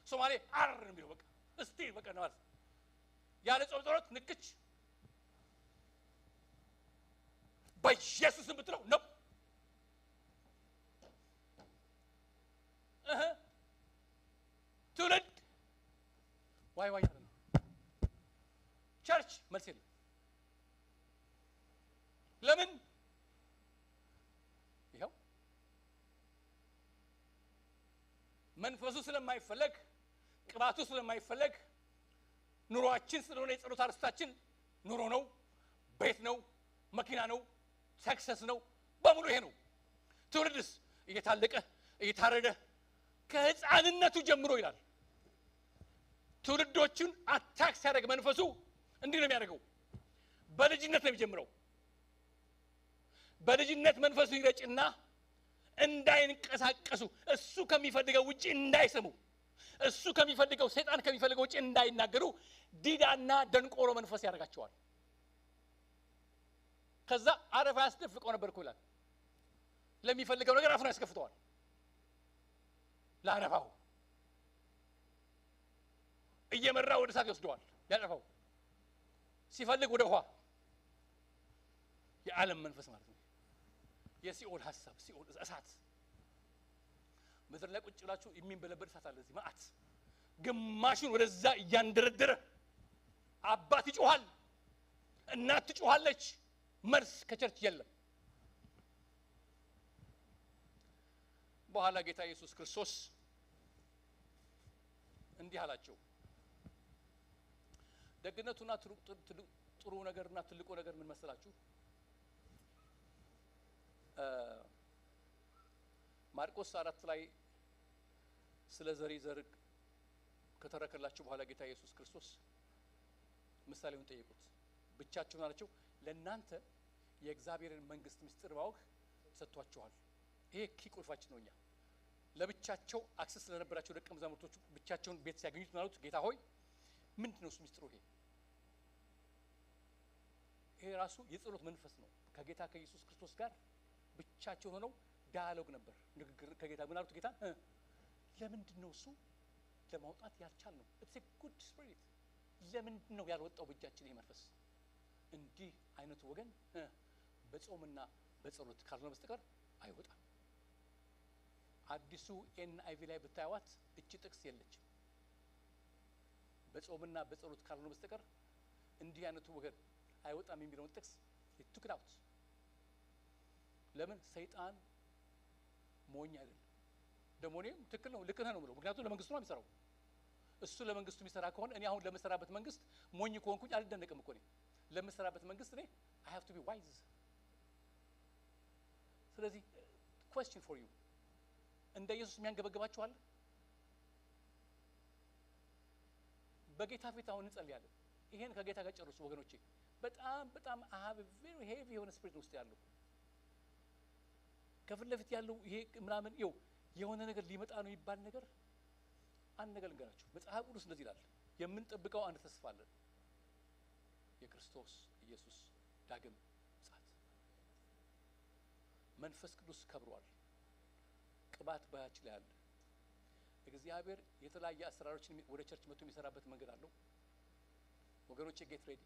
S1: ሶማሌ አር የሚለው በቃ እስቲ በቃ ነው ያለ ጾም ጸሎት ንክች በኢየሱስም ብትለው ነው። ትውልድ ዋይ ያለ ነው። ቸርች መልስ የለም። ለምን? ይኸው መንፈሱ ስለማይፈለግ፣ ቅባቱ ስለማይፈለግ፣ ኑሯችን ስለሆነ የጸሎት አርስታችን ኑሮ ነው፣ ቤት ነው፣ መኪና ነው፣ ሰክሰስ ነው፣ በሙሉ ይሄ ነው። ትውልድስ እየታለቀ እየታረደ ከሕፃንነቱ ጀምሮ ይላል። ትውልዶቹን አታክ ሲያደርግ መንፈሱ እንዲህ ነው የሚያደርገው። በልጅነት ነው የሚጀምረው። በልጅነት መንፈሱ ይረጭና እንዳይንቀሳቀሱ፣ እሱ ከሚፈልገው ውጪ እንዳይሰሙ፣ እሱ ከሚፈልገው ሰይጣን ከሚፈልገው ውጪ እንዳይናገሩ ዲዳና ደንቆሮ መንፈስ ያደርጋቸዋል። ከዛ አረፋ ያስደፍቀው ነበር እኮ ይላል። ለሚፈልገው ነገር አፉን ያስከፍተዋል። ለአረፋው እየመራ ወደ እሳት ይወስደዋል። ያጠፋው ሲፈልግ ወደ ውሃ። የዓለም መንፈስ ማለት ነው። የሲኦል ሐሳብ፣ ሲኦል እሳት። ምድር ላይ ቁጭ ብላችሁ የሚንበለበል እሳት አለ እዚህ ማአት። ግማሹን ወደዛ እያንደረደረ አባት ይጮሃል፣ እናት ትጮሃለች። መልስ ከቸርች የለም። በኋላ ጌታ ኢየሱስ ክርስቶስ እንዲህ አላቸው፣ ደግነቱና ጥሩ ነገርና ትልቁ ነገር ምን መሰላችሁ? ማርቆስ 4 ላይ ስለ ዘር ከተረከላችሁ በኋላ ጌታ ኢየሱስ ክርስቶስ ምሳሌውን ጠየቁት። ብቻችሁን አላቸው ለእናንተ የእግዚአብሔርን መንግስት ምስጢር ማወቅ ሰጥቷችኋል። ይሄ ቁልፋችን ነው። እኛ ለብቻቸው አክሰስ ለነበራቸው ደቀ መዛሙርቶቹ ብቻቸውን ቤት ሲያገኙት ማለት ጌታ ሆይ ምንድነው እሱ ምስጢሩ? ይሄ ራሱ የጸሎት መንፈስ ነው። ከጌታ ከኢየሱስ ክርስቶስ ጋር ብቻቸው ሆነው ዳያሎግ ነበር፣ ንግግር ከጌታ ምን አሉት? ጌታ ለምንድነው እሱ ለማውጣት ያልቻል ነው? it's a good spirit ለምንድነው ያልወጣው በእጃችን? ይሄ መንፈስ እንዲህ አይነቱ ወገን በጾምና በጸሎት ካልሆነ በስተቀር አይወጣም። አዲሱ NIV ላይ ብታዩት እቺ ጥቅስ የለችም። በጾምና በጸሎት ካልሆነ በስተቀር እንዲህ አይነቱ ወገን አይወጣም የሚለውን ጥቅስ took it out። ለምን? ሰይጣን ሞኝ አይደለም። ደግሞ እኔም ትክክል ነው ልክ ነው ብለው ምክንያቱም ለመንግስቱ ነው የሚሰራው። እሱ ለመንግስቱ የሚሰራ ከሆነ እኔ አሁን ለምሰራበት መንግስት ሞኝ ከሆንኩኝ አልደነቅም እኮ። እኔ ለምሰራበት መንግስት እኔ I have to be wise። ስለዚህ question for you እንደ ኢየሱስ የሚያንገበግባችሁ አለ? በጌታ ፊት አሁን እንጸልያለን። ይሄን ከጌታ ጋር ጨርሱ ወገኖቼ። በጣም I have a very heavy የሆነ ስፒሪት ውስጥ ያለው ከፊት ለፊት ያለው ይሄ ምናምን የሆነ ነገር ሊመጣ ነው ይባል ነገር አንድ ነገር ልንገራችሁ። መጽሐፍ ቅዱስ እንደዚህ ይላል፣ የምንጠብቀው አንድ ተስፋ አለን፣ የክርስቶስ ኢየሱስ ዳግም ምጽአት። መንፈስ ቅዱስ ከብሯል፣ ቅባት ባያችን ላይ አለ። እግዚአብሔር የተለያየ አሰራሮችን ወደ ቸርች መጥቶ የሚሰራበት መንገድ አለው ወገኖቼ። ጌት ሬዲ።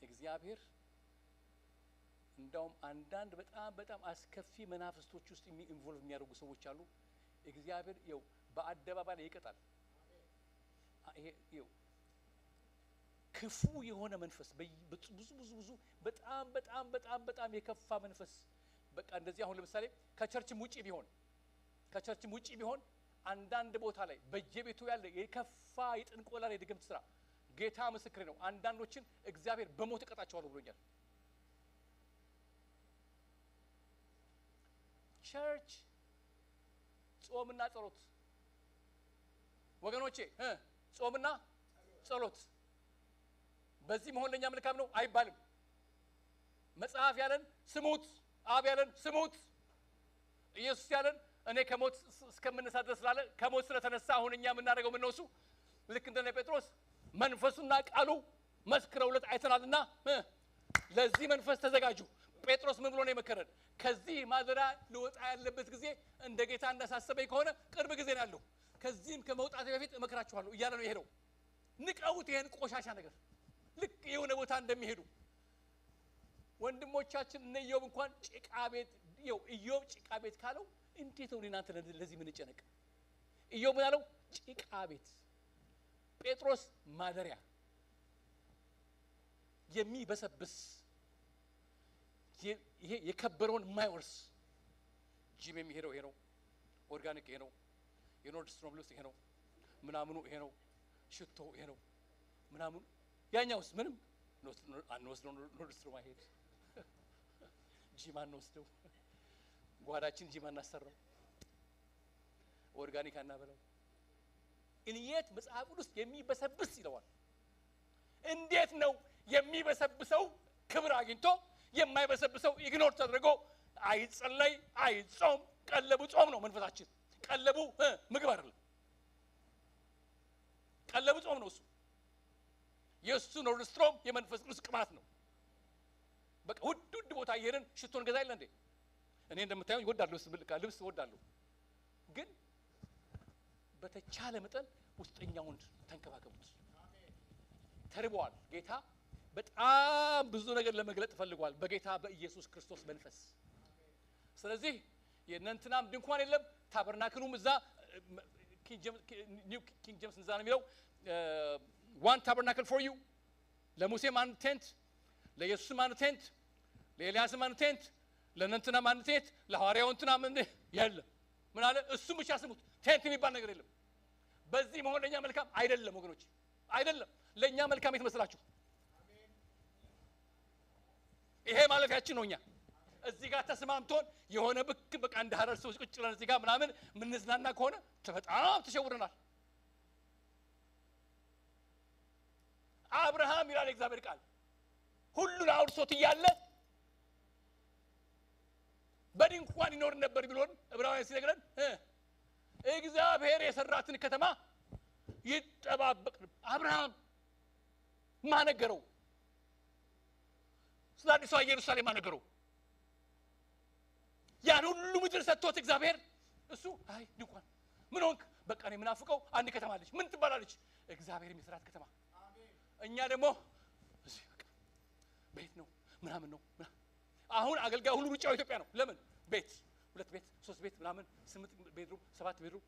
S1: እግዚአብሔር እንዳውም አንዳንድ በጣም አስከፊ መናፍስቶች ውስጥ ኢንቮልቭ የሚያደርጉ ሰዎች አሉ። እግዚአብሔር በአደባባይ ላይ ይቀጣል። ይሄ ክፉ የሆነ መንፈስ ብዙ በጣም የከፋ መንፈስ በቃ እንደዚህ። አሁን ለምሳሌ ከቸርችም ውጪ ቢሆን አንዳንድ ቦታ ላይ በየቤቱ ያለ የከፋ የጥንቆላ ላይ ድግምት ስራ ጌታ ምስክሬ ነው። አንዳንዶችን እግዚአብሔር በሞት እቀጣቸዋለሁ ብሎኛል። ቸርች ጾምና ጸሎት ወገኖቼ፣ ጾምና ጸሎት በዚህ መሆን ለኛ መልካም ነው አይባልም። መጽሐፍ ያለን ስሙት፣ አብ ያለን ስሙት፣ ኢየሱስ ያለን እኔ ከሞት እስከምነሳ ድረስ ስላለ ከሞት ስለተነሳ አሁን እኛ የምናደርገው ምን ነው? እሱ ልክ እንደነ ጴጥሮስ መንፈሱና ቃሉ መስክረውለት አይተናልና ለዚህ መንፈስ ተዘጋጁ። ጴጥሮስ ምን ብሎ ነው የመከረን? ከዚህ ማደሪያ ልወጣ ያለበት ጊዜ እንደ ጌታ እንዳሳሰበኝ ከሆነ ቅርብ ጊዜ ነው ያለው፣ ከዚህም ከመውጣቴ በፊት እመክራችኋለሁ እያለ ነው የሄደው። ንቀውት ይሄን ቆሻሻ ነገር ልክ የሆነ ቦታ እንደሚሄዱ ወንድሞቻችን እነ ኢዮብ እንኳን ጭቃ ቤት ኢዮብ ጭቃ ቤት ካለው እንዴት ነው እናንተ ለዚህ ምን ጨነቅ? ኢዮብ ምን አለው? ጭቃ ቤት። ጴጥሮስ ማደሪያ የሚበሰብስ ይሄ የከበረውን የማይወርስ ጂም የሚሄደው ይሄ ነው፣ ኦርጋኒክ ይሄ ነው፣ የኖርድስትሮም ልብስ ይሄ ነው፣ ምናምኑ ይሄ ነው፣ ሽቶ ይሄ ነው ምናምኑ። ያኛውስ ምንም አንወስደው፣ ኖርድስትሮም አይሄድ፣ ጂም አንወስደው፣ ጓዳችን ጂም አናሰራው፣ ኦርጋኒክ አናበላው። እንዴት መጽሐፍ ቅዱስ የሚበሰብስ ይለዋል? እንዴት ነው የሚበሰብሰው? ክብር አግኝቶ የማይበሰብሰው ኢግኖር ተደርጎ አይጸለይ አይጾም። ቀለቡ ጾም ነው መንፈሳችን። ቀለቡ ምግብ አይደለም፣ ቀለቡ ጾም ነው። እሱ የእሱ ኖርድስትሮም የመንፈስ ቅዱስ ቅባት ነው። በቃ ውድ ቦታ እየሄድን ሽቶን ገዛ የለ እንዴ? እኔ እንደምታየው ይወዳለሁ፣ ልብስ እወዳለሁ፣ ግን በተቻለ መጠን ውስጠኛውን ተንከባከቡት። ተርበዋል ጌታ በጣም ብዙ ነገር ለመግለጥ ፈልጓል በጌታ በኢየሱስ ክርስቶስ መንፈስ። ስለዚህ የእናንተናም ድንኳን የለም፣ ታበርናክሉም እዛ ኒው ኪንግ ጄምስ እዛ ነው የሚለው one tabernacle for you። ለሙሴም አንድ ቴንት፣ ለኢየሱስም አንድ ቴንት፣ ለኤልያስም አንድ ቴንት፣ ለእናንተናም አንድ ቴንት፣ ለሐዋርያው እንትና ምን የለም። ምን አለ? እሱም ብቻ ስሙት፣ ቴንት የሚባል ነገር የለም። በዚህ መሆን ለኛ መልካም አይደለም ወገኖች አይደለም ለኛ መልካም የተመስላችሁ ይሄ ማለፊያችን ነውኛ እዚህ ጋር ተስማምቶን የሆነ ብክ በቃ እንደ ሐረር ሰዎች ቁጭ ብለን እዚህ ጋር ምናምን ምንዝናና ከሆነ በጣም ተሸውረናል አብርሃም ይላል እግዚአብሔር ቃል ሁሉን አውርሶት ይያለ በድንኳን ይኖር ነበር ቢሎን ዕብራውያን ሲነግረን እግዚአብሔር የሰራትን ከተማ ይጠባበቅ አብርሃም ማነገረው ስለአዲሷ ኢየሩሳሌም ማነገረው ያን ሁሉ ምድር ሰጥቶት እግዚአብሔር እሱ አይ ድንኳን ምን ሆንክ በቃ እኔ ምናፍቀው አንድ ከተማ አለች ምን ትባላለች እግዚአብሔር የሚሰራት ከተማ እኛ ደግሞ እዚህ በቃ ቤት ነው ምናምን ነው አሁን አገልጋይ ሁሉ ሩጫው ኢትዮጵያ ነው ለምን ቤት 2 ቤት 3 ቤት ምናምን 8 ቤድሩም 7 ቤድሩም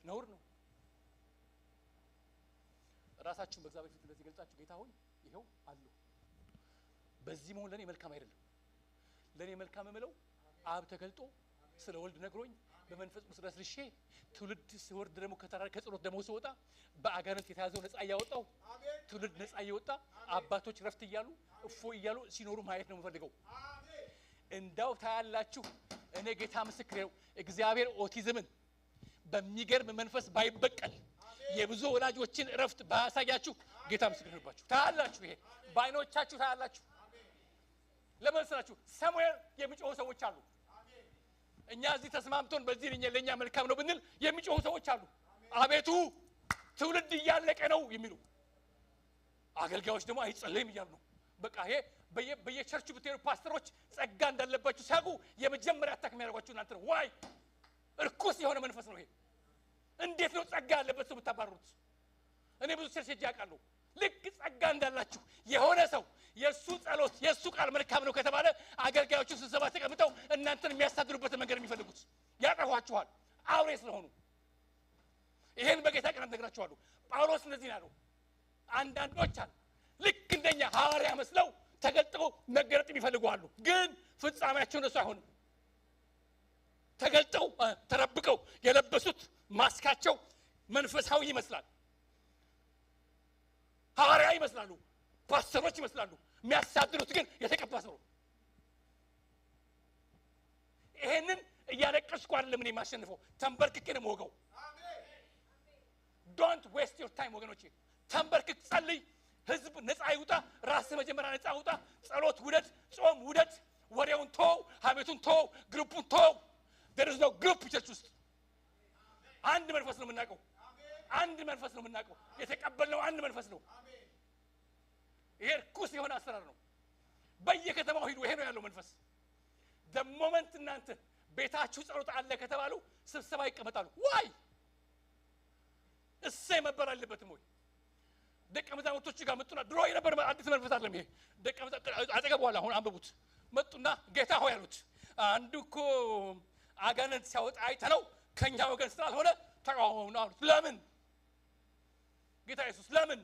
S1: ነውር ነው ራሳችሁን በእግዚአብሔር ፊት እንደዚህ ገልጻችሁ ጌታ ሆይ ይሄው አሉ በዚህ መሆን ለኔ መልካም አይደለም ለኔ መልካም የምለው አብ ተገልጦ ስለ ወልድ ነግሮኝ በመንፈስ ቅዱስ ረስልሼ ትውልድ ሲወርድ ደግሞ ከተራራ ከጸሎት ደግሞ ሲወጣ በአጋንንት የተያዘው ነፃ ያወጣው ትውልድ ነፃ ይወጣ አባቶች ረፍት ይያሉ እፎ ይያሉ ሲኖሩ ማየት ነው የምፈልገው እንዳው ታያላችሁ እኔ ጌታ ምስክሬ ነው እግዚአብሔር ኦቲዝምን በሚገርም መንፈስ ባይበቀል የብዙ ወላጆችን ረፍት ባያሳያችሁ ጌታ ምስክሬ ነውባችሁ ታያላችሁ ይሄ ባይኖቻችሁ ታያላችሁ ለመስራችሁ ሰሙኤል የሚጮሁ ሰዎች አሉ እኛ እዚህ ተስማምቶን በዚህ ለኛ መልካም ነው ብንል የሚጮሁ ሰዎች አሉ አቤቱ ትውልድ እያለቀ ነው የሚሉ አገልጋዮች ደግሞ አይጸልይም ይያሉ ነው በቃ ይሄ በየቸርቹ ብትሄዱ ፓስተሮች ጸጋ እንዳለባችሁ ሲያውቁ የመጀመሪያ አታክ የሚያደርጓችሁ እናንተ ነው ዋይ እርኩስ የሆነ መንፈስ ነው ይሄ እንዴት ነው ጸጋ ያለበት ሰው ብታባሩት እኔ ብዙ ቸርች ሄጄ አውቃለሁ ልክ ጸጋ እንዳላችሁ የሆነ ሰው የሱ ጸሎት የሱ ቃል መልካም ነው ከተባለ አገልጋዮቹ ስብሰባ ተቀምጠው እናንተን የሚያሳድሩበት መንገድ የሚፈልጉት ያጠፋችኋል አውሬ ስለሆኑ ይሄን በጌታ ቀን ነግራችኋለሁ ጳውሎስ እንደዚህ ነው አንዳንዶች አሉ ልክ እንደኛ ሐዋርያ መስለው ተገልጠው መገለጥ ይፈልጋሉ ግን ፍጻሜያቸው እንደሱ አይሆንም ተገልጠው ተረብቀው የለበሱት ማስካቸው መንፈሳዊ ይመስላል ሐዋርያ ይመስላሉ ፓስተሮች ይመስላሉ የሚያሳድሩት ግን የተቀባ ሰው ይሄንን እያለቀስኩ አይደለም እኔ ማሸንፈው ተንበርክኬ ነው የምወጋው ዶንት ዌስት ዮር ታይም ወገኖቼ ተንበርክክ ጸልይ ህዝብ ነፃ ይውጣ ራስ መጀመሪያ ነፃ ይውጣ ጸሎት ውደድ ጾም ውደድ ወሬውን ተው ሀሜቱን ተው ግሩፑን ተው there is no group church ውስጥ አንድ መንፈስ ነው የምናውቀው አንድ መንፈስ ነው የምናውቀው የተቀበልነው አንድ መንፈስ ነው ይሄ ርኩስ የሆነ አሰራር ነው በየከተማው ሂዱ ይሄ ነው ያለው መንፈስ the moment እናንተ ቤታችሁ ጸሎት አለ ከተባሉ ስብሰባ ይቀመጣሉ ዋይ እሰይ መባል አለበትም ወይ ደቀ መዛሙርቶች ጋር መጡና ድሮ የነበር አዲስ መንፈስ አይደለም ይሄ ደቀ መዛሙርት አጠገቧላ አሁን አንብቡት መጡና ጌታ ሆይ አሉት አንዱ እኮ አጋንንት ሲያወጣ አይተነው ከኛ ወገን ስላልሆነ ተቃውሞው አሉት ለምን ጌታ ኢየሱስ ለምን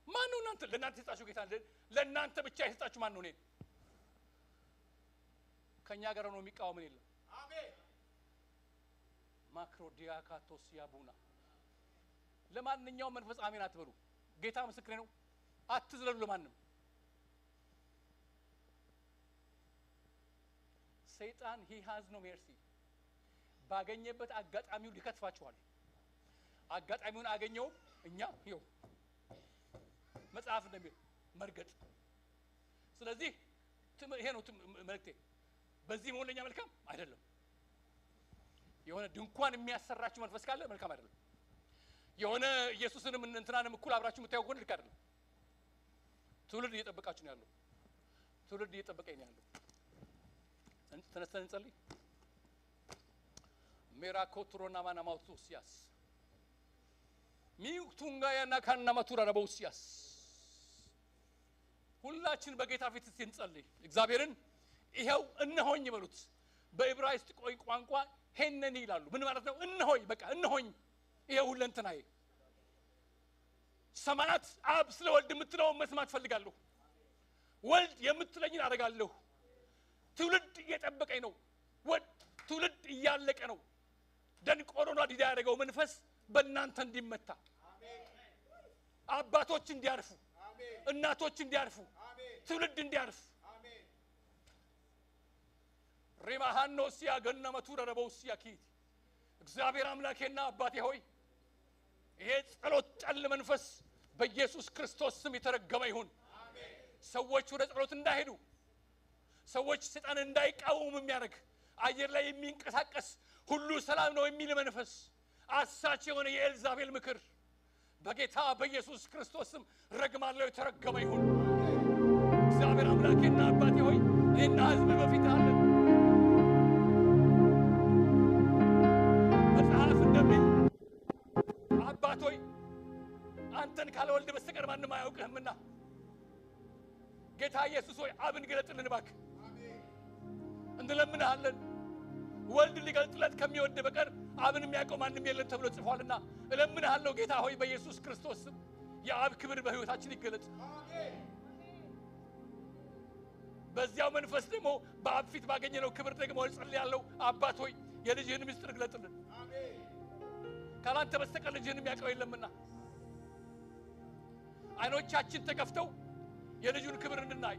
S1: ማን ነው እናንተ ለእናንተ የሰጣችሁ ጌታ ለእናንተ ብቻ የሰጣችሁ ማን ነው እኔ ከኛ ጋር ነው የሚቃወምን የለም አሜን ማክሮዲያካቶስ ያቡና ለማንኛውም መንፈስ አሜን አትበሉ ጌታ ምስክሬ ነው አትዝለሉ ለማንም ሰይጣን he has no mercy ባገኘበት አጋጣሚው ሊከትፋችኋል አጋጣሚውን አገኘው እኛ ይው መጽሐፍ እንደሚል መርገጥ ስለዚህ ይሄ ነው መልእክቴ በዚህ መሆን ለኛ መልካም አይደለም የሆነ ድንኳን የሚያሰራችሁ መንፈስ ካለ መልካም አይደለም የሆነ ኢየሱስንም እንትናንም እኩል አብራችሁ የምታዩት ልክ አይደለም ትውልድ እየጠበቃችሁ ነው ያለው ትውልድ እየጠበቀኝ ነው ያለው ተነስተን እንጸልይ ሜራኮትሮና ማናማውቱሲያስ ሚውቱንጋያና ካናማቱራ ረቦሲያስ ሁላችን በጌታ ፊት እንጸልይ እግዚአብሔርን ይሄው እነሆኝ ይበሉት በዕብራይስጥ ቋንቋ ሄነኒ ይላሉ ምን ማለት ነው እነሆኝ በቃ እነሆኝ ይሄው ሁለንተናዬ ሰማያት አብ ስለ ወልድ የምትለው መስማት ፈልጋለሁ ወልድ የምትለኝን አደርጋለሁ ትውልድ እየጠበቀኝ ነው ትውልድ እያለቀ ነው ደንቆሮና ዲዳ ያደረገው መንፈስ በእናንተ እንዲመታ አባቶች እንዲያርፉ እናቶች እንዲያርፉ ትውልድ እንዲያርፍ ሪማሃኖሲያ ገነመቱ ረረቦሲያ ኪት እግዚአብሔር አምላኬና አባቴ ሆይ ይሄ ጸሎት ጠል መንፈስ በኢየሱስ ክርስቶስ ስም የተረገመ ይሁን ሰዎች ወደ ጸሎት እንዳይሄዱ ሰዎች ሰይጣን እንዳይቃወሙ የሚያደርግ አየር ላይ የሚንቀሳቀስ ሁሉ ሰላም ነው የሚል መንፈስ አሳች የሆነ የኤልዛቤል ምክር በጌታ በኢየሱስ ክርስቶስ ስም ረግማለሁ የተረገመ ይሁን እግዚአብሔር አምላኬና አባቴ ሆይ እኔና ሕዝብ በፊት አለ መጽሐፍ እንደሚል አባት ሆይ አንተን ካልወልድ በስተቀር ማንም አያውቅህምና ጌታ ኢየሱስ ሆይ አብን ግለጥልን እባክህ እንለምንሃለን ወልድ ሊገልጥለት ከሚወድ በቀር አብን የሚያውቀው ማንም የለም ተብሎ ጽፏልና እለምንሃለሁ ጌታ ሆይ በኢየሱስ ክርስቶስ ስም የአብ ክብር በህይወታችን ይገለጥ በዚያው መንፈስ ደግሞ በአብ ፊት ባገኘነው ክብር ደግሞ እጸልያለሁ አባት ሆይ የልጅህን ምስጢር ግለጥልን ካላንተ በስተቀር ልጅህን የሚያውቀው የለምና አይኖቻችን ተከፍተው የልጁን ክብር እንድናይ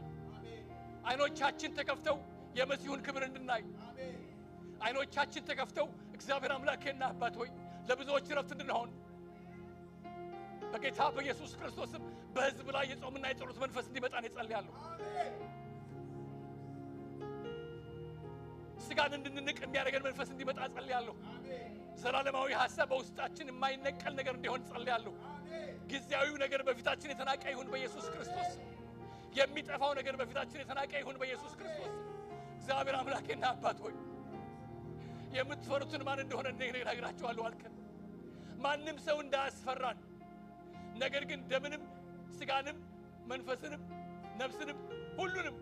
S1: አይኖቻችን ተከፍተው የመሲሁን ክብር እንድናይ አይኖቻችን ተከፍተው እግዚአብሔር አምላኬና አባት ሆይ ለብዙዎች ረፍት እንድንሆን በጌታ በኢየሱስ ክርስቶስ በህዝብ ላይ የጾምና የጸሎት መንፈስ እንዲመጣ ነው ጸልያለሁ ስጋን እንድንንቅ የሚያደርገን መንፈስ እንዲመጣ ጸልያለሁ ዘላለማዊ ሐሳብ በውስጣችን የማይነቀል ነገር እንዲሆን ጸልያለሁ ጊዜያዊው ነገር በፊታችን የተናቀ ይሁን በኢየሱስ ክርስቶስ የሚጠፋው ነገር በፊታችን የተናቀ ይሁን በኢየሱስ ክርስቶስ እግዚአብሔር አምላኬና አባት ሆይ የምትፈሩትን ማን እንደሆነ ነግራችኋለሁ አልከን ማንንም ሰው እንዳያስፈራን ነገር ግን ደምንም ስጋንም መንፈስንም ነፍስንም ሁሉንም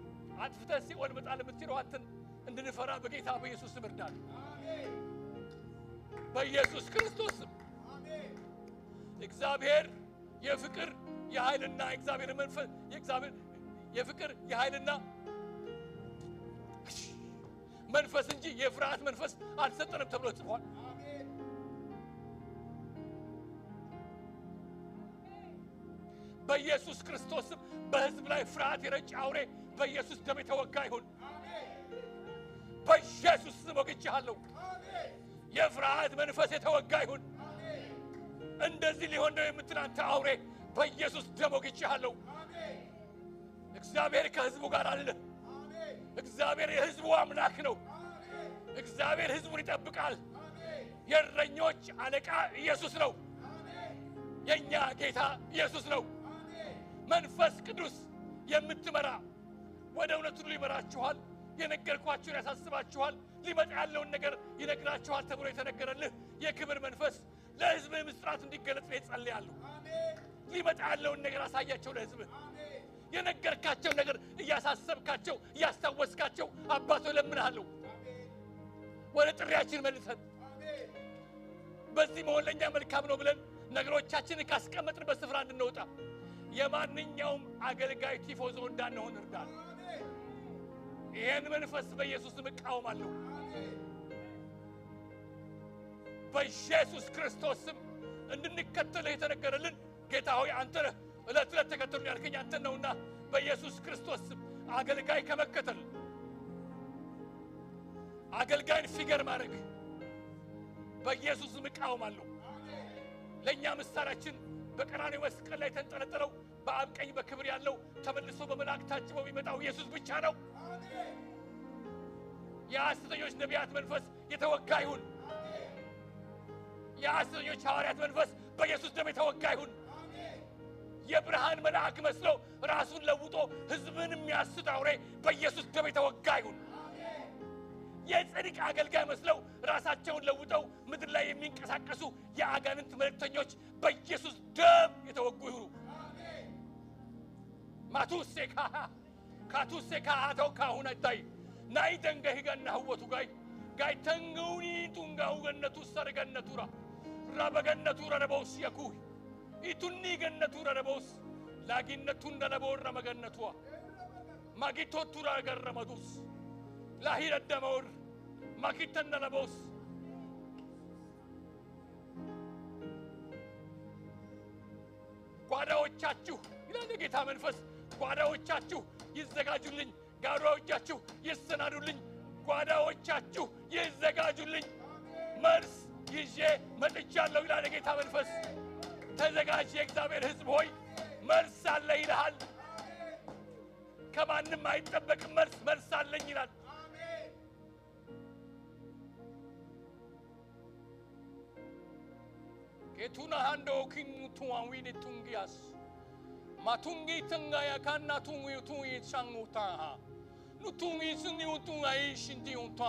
S1: አጥፍተህ ሲኦል መጣል የምትችለው አንተን እንድንፈራ በጌታ በኢየሱስ ስም እርዳን በኢየሱስ ክርስቶስ አሜን እግዚአብሔር የፍቅር የኃይልና እግዚአብሔር መንፈስ የእግዚአብሔር የፍቅር የኃይልና መንፈስ እንጂ የፍርሃት መንፈስ አልሰጠንም ተብሎ ተጽፏል አሜን በኢየሱስ ክርስቶስ በህዝብ ላይ ፍርሃት የረጨ አውሬ በኢየሱስ ደም የተወጋ ይሁን አሜን በኢየሱስ ስም ወግቻለሁ አሜን የፍርሃት መንፈስ የተወጋ ይሁን አሜን እንደዚህ ሊሆን ነው የምትል አንተ አውሬ በኢየሱስ ደም ወግቻለሁ አሜን እግዚአብሔር ከህዝቡ ጋር አለ አሜን እግዚአብሔር የህዝቡ አምላክ ነው አሜን እግዚአብሔር ህዝቡን ይጠብቃል አሜን የእረኞች አለቃ ኢየሱስ ነው አሜን የኛ ጌታ ኢየሱስ ነው አሜን መንፈስ ቅዱስ የምትመራ ወደ እውነት ሁሉ ይመራችኋል የነገርኳችሁን ያሳስባችኋል ሊመጣ ያለውን ነገር ይነግራችኋል ተብሎ የተነገረልህ የክብር መንፈስ ለህዝብ ምስጢራት እንዲገለጥ ጸልያለሁ አሜን ሊመጣ ያለውን ነገር አሳያቸው ለህዝብ አሜን የነገርካቸው ነገር እያሳሰብካቸው እያስታወስካቸው አባቶ ለምንሃለሁ አሜን ወደ ጥሪያችን መልሰን አሜን በዚህ መሆንለኛ መልካም ነው ብለን ነገሮቻችንን ካስቀመጥን በስፍራ እንድንወጣ የማንኛውም አገልጋይ ቲፎዞ እንዳንሆን እርዳን አሜን ይሄን መንፈስ በኢየሱስ ስም እቃወማለሁ አሜን በኢየሱስ ክርስቶስ ስም እንድንከተልህ የተነገረልን ጌታ ሆይ አንተ እለት እለት ተከተሉኝ ያልከኝ አንተ ነውና በኢየሱስ ክርስቶስ ስም አገልጋይ ከመከተል አገልጋይን ፊገር ማድረግ በኢየሱስ ስም እቃወማለሁ አሜን ለኛ ምሳሌያችን በቀራንዮ መስቀል ላይ ተንጠለጠለው በአብ ቀኝ በክብር ያለው ተመልሶ በመላእክት ታጅቦ የሚመጣው ኢየሱስ ብቻ ነው አሜን የሐሰተኞች ነቢያት መንፈስ የተወጋ ይሁን አሜን የሐሰተኞች ሐዋርያት መንፈስ በኢየሱስ ደም የተወጋ ይሁን አሜን የብርሃን መልአክ መስሎ ራሱን ለውጦ ህዝብን የሚያስት አውሬ በኢየሱስ ደም የተወጋ ይሁን አሜን የጽድቅ አገልጋይ መስለው ራሳቸውን ለውጠው ምድር ላይ የሚንቀሳቀሱ የአጋንንት መልእክተኞች በኢየሱስ ደም የተወጉ ይሁኑ አሜን ማቱሴካ ካቱሴካ አተውካሁን አይታይ ናይ ደንገህገና ህወቱ ጋይ ተንገውኒ ቱንጋው ገነቱ ሰርገነቱራ ረበገነቱ ረበውስ የኩ ኢቱኒ ገነቱ ረበውስ ላጊነቱ እንደለቦር መገነቱዋ ማጊቶቱ ረገረመዱስ ላሂረደመውር ማኪተና ለቦስ ጓዳዎቻችሁ ይላል የጌታ መንፈስ ጓዳዎቻችሁ ይዘጋጁልኝ ጓዳዎቻችሁ ይሰናዱልኝ ጓዳዎቻችሁ ይዘጋጁልኝ መልስ ይዤ መጥቻለሁ ይላል የጌታ መንፈስ ተዘጋጅ የእግዚአብሔር ሕዝብ ሆይ መልስ አለ ይልሃል ከማንም አይጠበቅም መልስ አለኝ ይላል ኬቱና ሃንዶ ኪንቱ አንዊን ቱንጊያስ ማቱንጊ ተንጋያ ካና ቱንጊ ቱንጊ ቻንጉታ ኑቱንጊ ስንጊ ቱንጋይ ሽንዲኡታ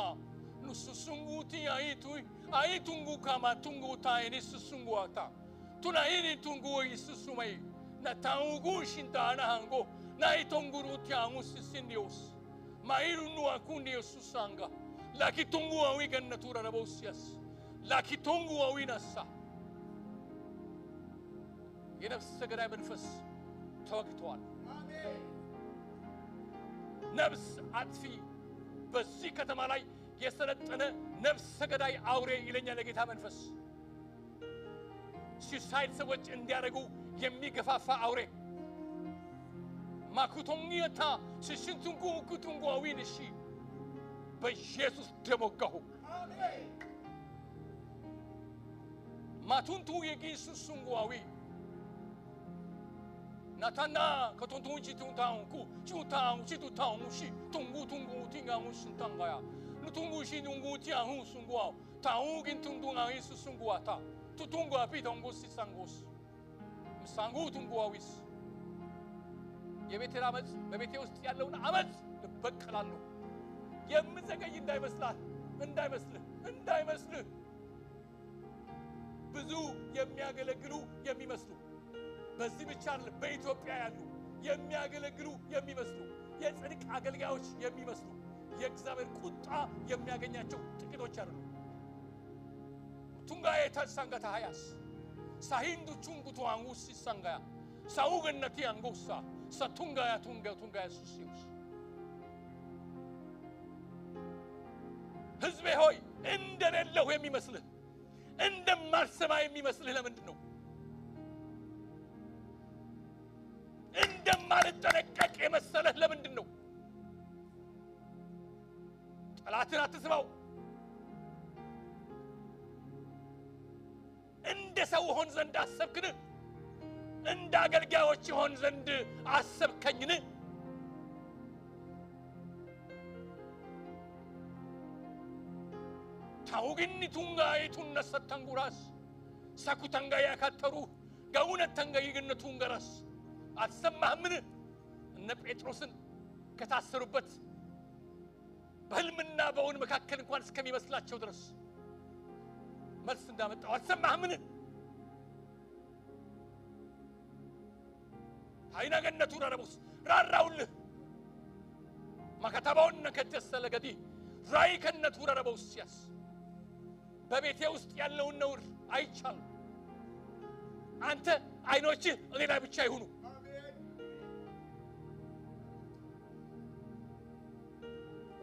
S1: ኑሱሱንጉቲ አይ ቱንጉ ካማ ቱንጉታ ኤኒሱሱንጉአታ tunaini tungu isusumai na tangu shindana hango na itonguru tiangu sisindios mairu nu akundi susanga laki tungu awigan natura rabosias laki tungu awinasa የነፍስ ገዳይ መንፈስ ተወግቷል አሜን ነፍስ አጥፊ በዚህ ከተማ ላይ የሰለጠነ ነፍስ ገዳይ አውሬ ይለኛል የጌታ መንፈስ ሲሳይድ ሰዎች እንዲያደርጉ የሚገፋፋ አውሬ ማኩቶንጊታ ሲሽንቱንጉ ኩቱንጉ አዊንሺ በኢየሱስ ደም ወጋሁ አሜን ማቱንቱ የጊሱሱንጉ አዊ ናታና ከቶንቶንጂ ቱንታንኩ ቹታን ቺቱታን ሺ ቱንጉ ቲንጋሙ 신탄가야 누퉁구 시둥구 티아후 숭구아 타우긴 퉁둥아 이수 숭구아타 투퉁구아 비동구 시상고스 상구 퉁구아위스 የቤቴ አመጽ በቤቴ ውስጥ ያለውን አመጽ ልበቀላለሁ የምዘገይ እንዳይመስልህ ብዙ የሚያገለግሉ የሚመስሉ በዚህ ብቻ አይደለም በኢትዮጵያ ያሉ የሚያገለግሉ የሚመስሉ የጽድቅ አገልጋዮች የሚመስሉ የእግዚአብሔር ቁጣ የሚያገኛቸው ጥቂቶች አይደሉ ቱንጋዬ ተሳንጋታ ሃያስ ሳሂንዱ ቹንጉቱ አንጉስ ሲሳንጋያ ሳውገነቲ አንጉሳ ሳቱንጋያ ቱንጋያ ሱሲውስ ሕዝቤ ሆይ እንደሌለው የሚመስልህ እንደማልሰማ የሚመስልህ ለምንድን ነው እንደማልጠነቀቅ የመሰለህ ለምንድን ነው ጠላትን አትስማው እንደ ሰው ሆን ዘንድ አሰብክን እንደ አገልጋዮች ሆን ዘንድ አሰብከኝን ታውግኒ ቱንጋይ ቱነሰተንጉራስ ሳኩታንጋያ ካተሩ ጋውነተንጋይ ግነቱንገራስ አትሰማህምን እነ ጴጥሮስን ከታሰሩበት በህልምና በእውን መካከል እንኳን እስከሚመስላቸው ድረስ መልስ እንዳመጣው አትሰማህምን አይና ገነቱ ረረቡስ ራራውልህ ማከታባውን ከተሰለ ገዲ ራይ ከነቱ ረረቡስ ያስ በቤቴ ውስጥ ያለውን ነውር አይቻል አንተ አይኖችህ እኔ ላይ ብቻ ይሁኑ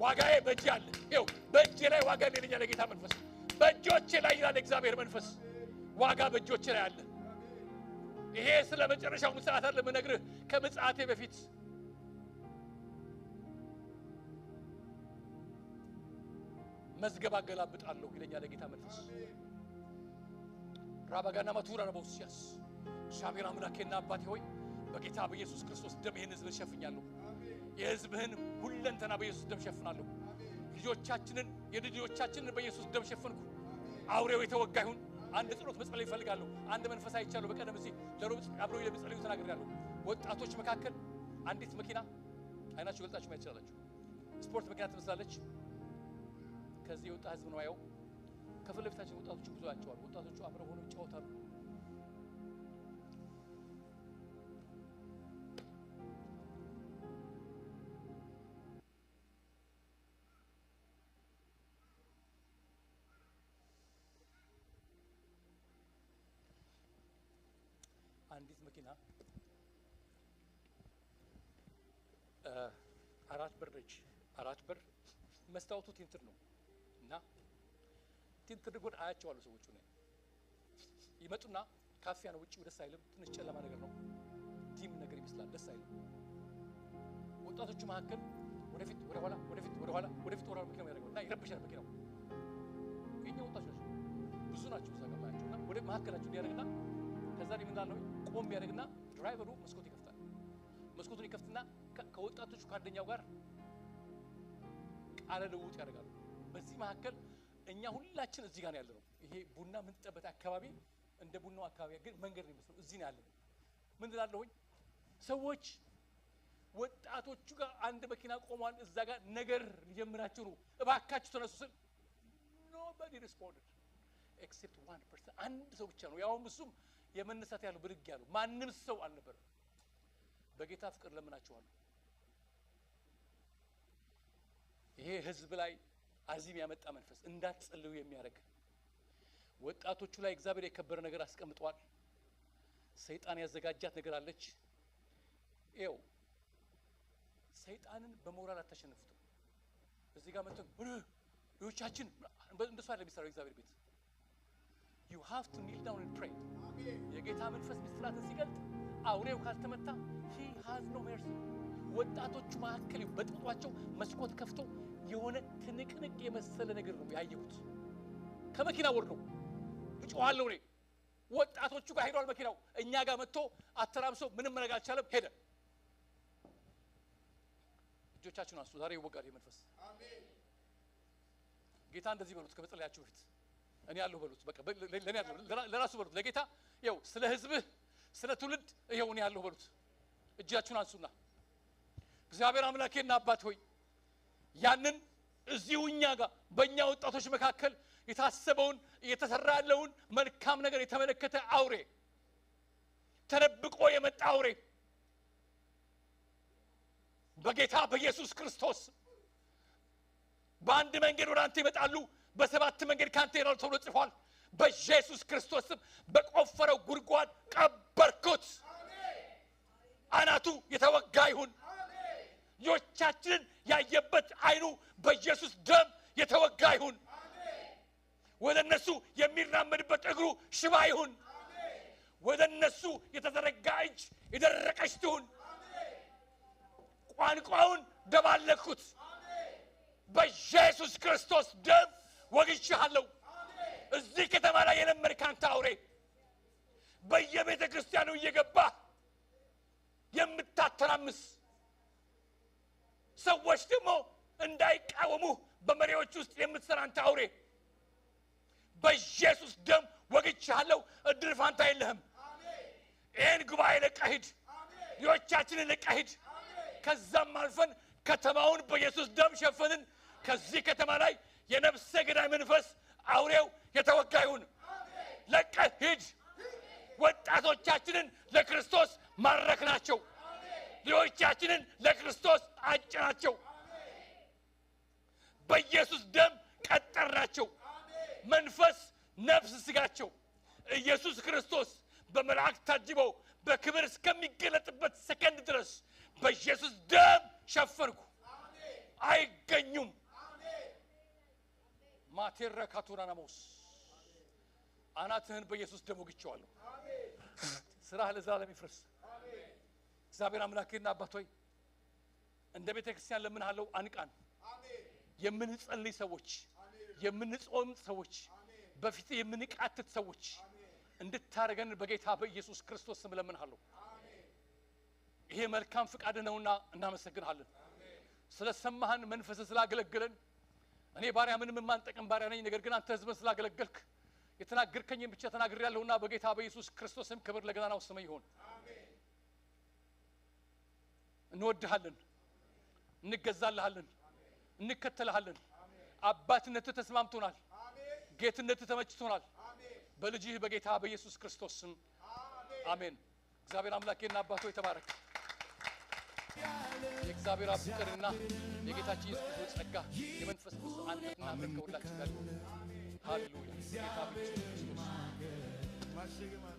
S1: ዋጋዬ በእጅ አለ ይው በእጅ ላይ ዋጋ ለኛ ለጌታ መንፈስ በእጆቼ ላይ ይላል እግዚአብሔር መንፈስ ዋጋ በእጆቼ ላይ አለ ይሄ ስለ መጨረሻው ምጽአት አይደለም ነግርህ ከምጽአቴ በፊት መዝገብ አገላብጣለሁ ይለኛ ለጌታ መንፈስ ራባጋና ማቱራ ረቦሲያስ ሻቢራ አምላኬና አባቴ ሆይ በጌታ በኢየሱስ ክርስቶስ ደም ይሄን ህዝብ ሸፍኛለሁ የህዝብህን ሁለንተና በኢየሱስ ደም ሸፍናለሁ ልጆቻችንን የልጆቻችንን በኢየሱስ ደም ሸፍንኩ አውሬው የተወጋ ይሁን አንድ ጸሎት መጸለይ ይፈልጋለሁ አንድ መንፈስ አይቻለሁ በቀደም እዚህ ለሮብ አብረው ለምጸልዩ ተናግሬያለሁ ወጣቶች መካከል አንዲት መኪና አይናችሁ ገልጣችሁ ማየት ይችላልችሁ ስፖርት መኪና ትመስላለች ከዚህ ወጣ ህዝብ ነው ያየው ከፊት ለፊታችን ወጣቶች ብዙ ያቸዋል ወጣቶቹ አብረው ሆነው ይጫወታሉ አንዲት መኪና አራት በር መስታወቱ ቲንትር ነው እና እና ትንትርጎድ አያቸዋለሁ ሰዎቹ ነው ይመጡና ካፌ ነው ውጪው ደስ አይልም ትንሽ ጨለማ ነገር ነው ዲም ነገር ይመስላል ደስ አይልም ወጣቶቹ መካከል ወደፊት ወደ ኋላ መኪናው ያደርጋልና ይረብሻል መኪናው የኛ ወጣቶች ብዙ ናቸው እዛ ጋር ማያቸውና ወደ መካከላቸው እንዲያደርግና ከዛ ምን እንዳለው ቆም ያደርግና ድራይቨሩ መስኮት ይከፍታል መስኮቱን ይከፍትና ከወጣቶቹ ከአንደኛው ጋር ቃለ ልውውጥ ያደርጋሉ በዚህ መካከል እኛ ሁላችን እዚህ ጋር ያለነው ይሄ ቡና ምንጠበት አካባቢ እንደ ቡናው አካባቢ ግን መንገድ ነው የሚመስለው እዚህ ነው ያለነው ምን እንዳለሁኝ ሰዎች ወጣቶቹ ጋር አንድ መኪና ቆሟል እዛ ጋር ነገር ሊጀምራችሁ ነው እባካችሁ ተነሱ ስል nobody responded except 1% አንድ ሰው ብቻ ነው ያውም እሱም የመነሳት ያለው ብድግ ያለው ማንም ሰው አልነበረም በጌታ ፍቅር ለምናችኋለሁ ይሄ ህዝብ ላይ አዚም ያመጣ መንፈስ እንዳትጸልዩ የሚያደርግ ወጣቶቹ ላይ እግዚአብሔር የከበረ ነገር አስቀምጧል ሰይጣን ያዘጋጃት ነገር አለች ይው ሰይጣንን በሞራል አታሸንፉት እዚህ ጋር መጥተን ልጆቻችን እንደሱ አይደለም የሚሰራው እግዚአብሔር ቤት you have to kneel down and pray የጌታ መንፈስ ምስጢራትን ሲገልጥ አውሬው ካልተመታ he has no mercy ወጣቶቹ መካከል በጥጧቸው መስኮት ከፍቶ የሆነ ትንቅንቅ የመሰለ ነገር ነው ያየሁት ከመኪና ወርዶ እጮሃለሁ እኔ ወጣቶቹ ጋር ሄዷል መኪናው እኛ ጋር መጥቶ አተራምሶ ምንም ነገር አልቻለም ሄደ እጆቻችሁን አንሱ ዛሬ ይወጋል የመንፈስ አሜን ጌታ እንደዚህ በሉት ከመጸለያችሁ በፊት እኔ ያለሁ በሉት በቃ ለኔ ያለሁ ለራሱ በሉት ለጌታ ይው ስለ ህዝብህ ስለ ትውልድ ይው እኔ ያለሁ በሉት እጃችሁን አንሱና እግዚአብሔር አምላኬና አባት ሆይ ያንን እዚሁኛ ጋር በእኛ ወጣቶች መካከል የታሰበውን እየተሰራ ያለውን መልካም ነገር የተመለከተ አውሬ ተደብቆ የመጣ አውሬ በጌታ በኢየሱስ ክርስቶስ በአንድ መንገድ ወደ አንተ ይመጣሉ በሰባት መንገድ ካንተ ይራሉ ተብሎ ጽፏል በኢየሱስ ክርስቶስ በቆፈረው ጉድጓድ ቀበርኩት አናቱ የተወጋ ይሁን ልጆቻችንን ያየበት አይኑ በኢየሱስ ደም የተወጋ ይሁን ወደ እነሱ የሚራመድበት እግሩ ሽባ ይሁን ወደ እነሱ የተዘረጋ እጅ የደረቀች ትሁን ቋንቋውን ደባለኩት በኢየሱስ ክርስቶስ ደም ወግቼሃለሁ እዚህ ከተማ ላይ የለመድክ አንተ አውሬ በየቤተ ክርስቲያኑ እየገባ የምታተራምስ ሰዎች ደግሞ እንዳይቃወሙ በመሪዎች ውስጥ የምትሰራ አንተ አውሬ በኢየሱስ ደም ወግቼሃለሁ እድል ፋንታ የለህም ይህን ጉባኤ ለቀህ ሂድ ልጆቻችንን ለቀህ ሂድ ከዛም አልፈን ከተማውን በኢየሱስ ደም ሸፈንን ከዚህ ከተማ ላይ የነፍሰ ገዳይ መንፈስ አውሬው የተወጋ ይሁን ለቀህ ሂድ ወጣቶቻችንን ለክርስቶስ ማረክናቸው ልጆቻችንን ለክርስቶስ አጭናቸው በኢየሱስ ደም ቀጠርናቸው መንፈስ ነፍስ ስጋቸው ኢየሱስ ክርስቶስ በመላእክት ታጅበው በክብር እስከሚገለጥበት ሰከንድ ድረስ በኢየሱስ ደም ሸፈንኩ አይገኙም ማቴራ ካቱራናሞስ አናትህን በኢየሱስ ደም ወግቼዋለሁ ስራህ ለዘላለም ይፍረስ እግዚአብሔር አምላኬና አባት ሆይ እንደ ቤተ ክርስቲያን ለምንሃለው አንቃን የምንጸልይ ሰዎች የምንጾም ሰዎች በፊት የምንቃትት ሰዎች እንድታረገን በጌታ በኢየሱስ ክርስቶስ ስም ለምንሃለው ይሄ መልካም ፍቃድ ነውና እናመሰግናለን ስለሰማህን መንፈስ ስላገለገለን እኔ ባሪያ ምንም የማንጠቅም ባሪያ ነኝ ነገር ግን አንተ ህዝብን ስላገለገልክ የተናገርከኝ ብቻ ተናግሬያለሁና በጌታ በኢየሱስ ክርስቶስ ስም ክብር ለገናናው ስም ይሁን እንወድሃለን እንገዛልሃለን እንከተልሃለን አባትነት ተስማምቶናል ጌትነት ተመችቶናል በልጅህ በጌታ በኢየሱስ ክርስቶስ ስም አሜን እግዚአብሔር አምላኬና አባቶ ይተባረክ የእግዚአብሔር አብ ፍቅርና የጌታችን ኢየሱስ ክርስቶስ ጸጋ የመንፈስ ቅዱስ አንድነትና ህብረት ከሁላችን ጋር ይሁን ሃሌሉያ ጌታ በኢየሱስ ክርስቶስ ማሸገማለ